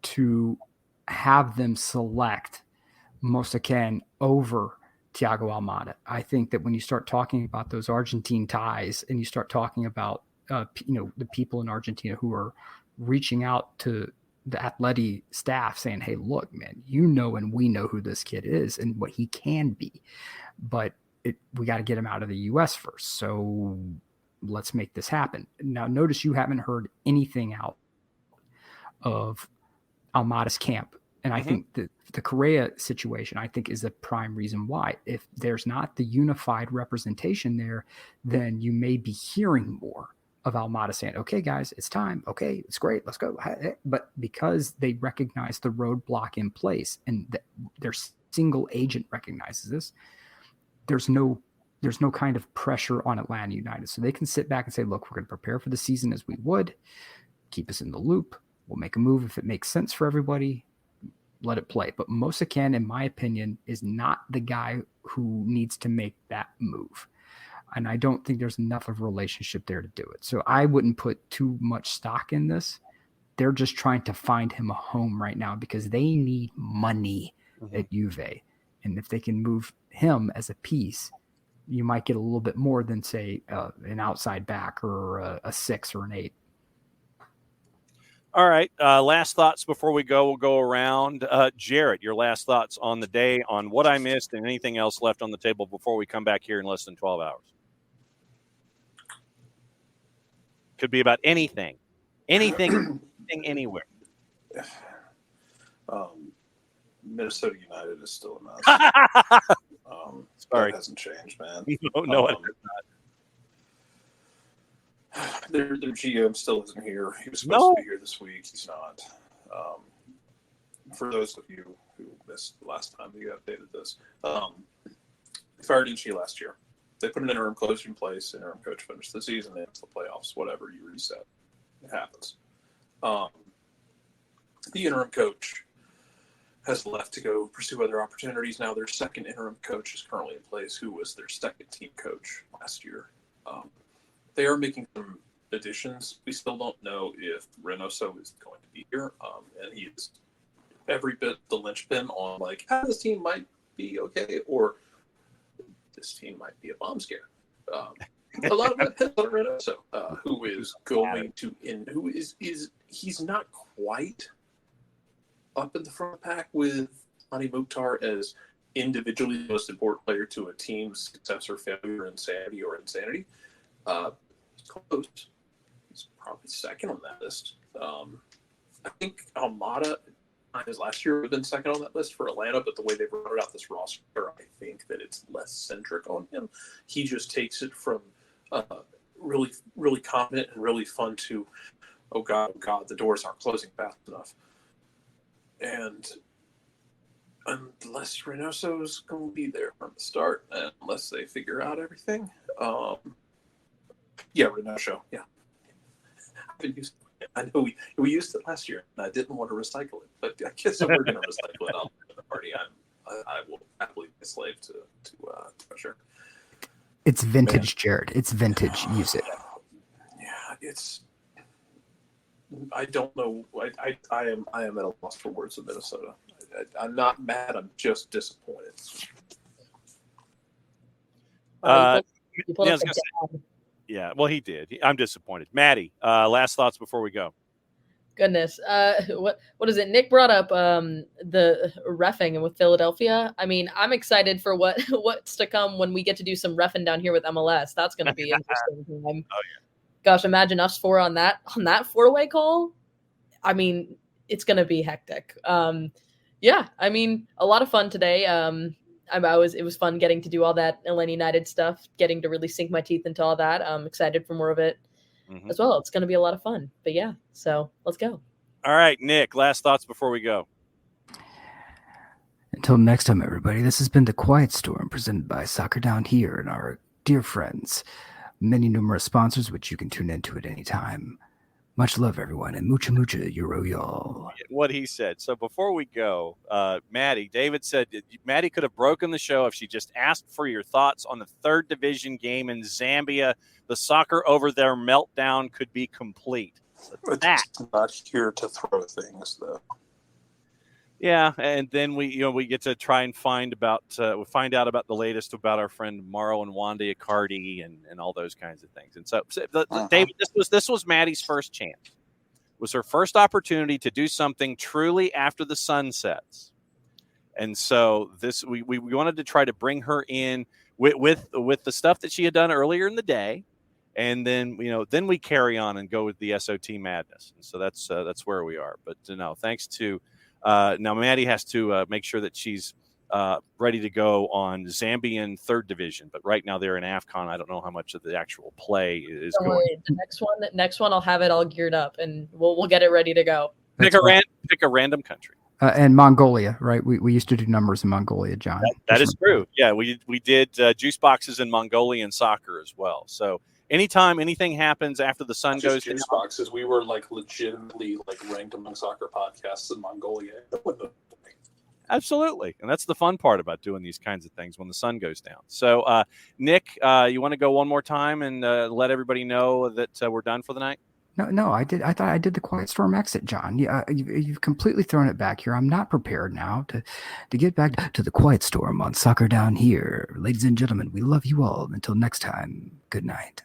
to have them select Musa Ken over Thiago Almada. I think that when you start talking about those Argentine ties and you start talking about the people in Argentina who are reaching out to the ATLUTD staff saying, hey, look, man, and we know who this kid is and what he can be, but we got to get him out of the U.S. first. So let's make this happen. Now, notice you haven't heard anything out of Almada's camp. And I think that the Correa situation, I think, is a prime reason why. If there's not the unified representation there, then you may be hearing more of Almada saying, okay, guys, it's time. Okay, it's great. Let's go. But because they recognize the roadblock in place and their single agent recognizes this, there's no kind of pressure on Atlanta United. So they can sit back and say, look, we're going to prepare for the season as we would. Keep us in the loop. We'll make a move if it makes sense for everybody. Let it play. But Musa Ken, in my opinion, is not the guy who needs to make that move. And I don't think there's enough of a relationship there to do it. So I wouldn't put too much stock in this. They're just trying to find him a home right now because they need money at Juve. And if they can move him as a piece, you might get a little bit more than, say, an outside back or a 6 or an 8. All right. Last thoughts before we go. We'll go around. Jarrett, your last thoughts on the day, on what I missed, and anything else left on the table before we come back here in less than 12 hours. Could be about anything, anything, anywhere. Minnesota United is still a mess. Sorry, that hasn't changed, man. No, it has not. Their GM still isn't here. He was supposed to be here this week. He's not. For those of you who missed the last time we updated this, they fired Inchi last year. They put an interim coach in place. Interim coach finished the season, into the playoffs, whatever, you reset. It happens. The interim coach has left to go pursue other opportunities. Now their second interim coach is currently in place, who was their second team coach last year. They are making some additions. We still don't know if Reynoso is going to be here, and he is every bit the linchpin on like how this team might be okay or this team might be a bomb scare. A lot of that depends on Reynoso, who is going to who is he's not quite up in the front pack with Ani Mukhtar as individually the most important player to a team's success or failure, insanity or insanity. He's close. He's probably second on that list. I think Almada his last year would have been second on that list for Atlanta, but the way they've rounded out this roster, I think that it's less centric on him. He just takes it from really, really confident and really fun to, oh God, the doors aren't closing fast enough. And unless Reynoso's going to be there from the start, unless they figure out everything, Reynoso, yeah. I know we used it last year, and I didn't want to recycle it, but I guess if we're going to recycle it, I'll be at the party. I will happily be a slave to treasure. It's vintage, Jarrett. It's vintage. Use it. Yeah, it's. I don't know. I am at a loss for words of Minnesota. I'm not mad. I'm just disappointed. Yeah, well, he did. I'm disappointed. Maddie, last thoughts before we go. Goodness. What is it? Nick brought up the reffing with Philadelphia. I mean, I'm excited for what's to come when we get to do some reffing down here with MLS. That's going to be interesting. Oh, yeah. Gosh, imagine us four on that 4-way call. I mean, it's going to be hectic. Yeah, I mean, a lot of fun today. It was fun getting to do all that Atlanta United stuff, getting to really sink my teeth into all that. I'm excited for more of it as well. It's going to be a lot of fun. But yeah, so let's go. All right, Nick, last thoughts before we go. Until next time, everybody, this has been The Quiet Storm presented by Soccer Down Here and our dear friends. Many numerous sponsors, which you can tune into at any time. Much love, everyone, and mucha mucha euro y'all. What he said. So before we go, Maddie, David said Maddie could have broken the show if she just asked for your thoughts on the third division game in Zambia. The soccer over there meltdown could be complete. It's not here to throw things, though. Yeah, and then we get to try and find out about the latest about our friend Morrow and Wanda Icardi and all those kinds of things. And so David, this was Maddie's first chance. It was her first opportunity to do something truly after the sun sets. And so we wanted to try to bring her in with the stuff that she had done earlier in the day. And then we carry on and go with the SOT madness. And so that's where we are. But thanks to now Maddie has to make sure that she's ready to go on Zambian third division. But right now they're in AFCON. I don't know how much of the actual play is Don't going. worry. The next one, I'll have it all geared up, and we'll get it ready to go. Pick a random country. And Mongolia, right? We used to do numbers in Mongolia, John. That is true. Yeah, we did juice boxes in Mongolian soccer as well. So anytime anything happens after the sun goes down, juice boxes, we were legitimately ranked among soccer podcasts in Mongolia. Absolutely, and that's the fun part about doing these kinds of things when the sun goes down. So, Nick, you want to go one more time and let everybody know that we're done for the night? No, I did. I thought I did the Quiet Storm exit, John. Yeah, you've completely thrown it back here. I'm not prepared now to get back to the Quiet Storm on Soccer Down Here. Ladies and gentlemen, we love you all. Until next time, good night.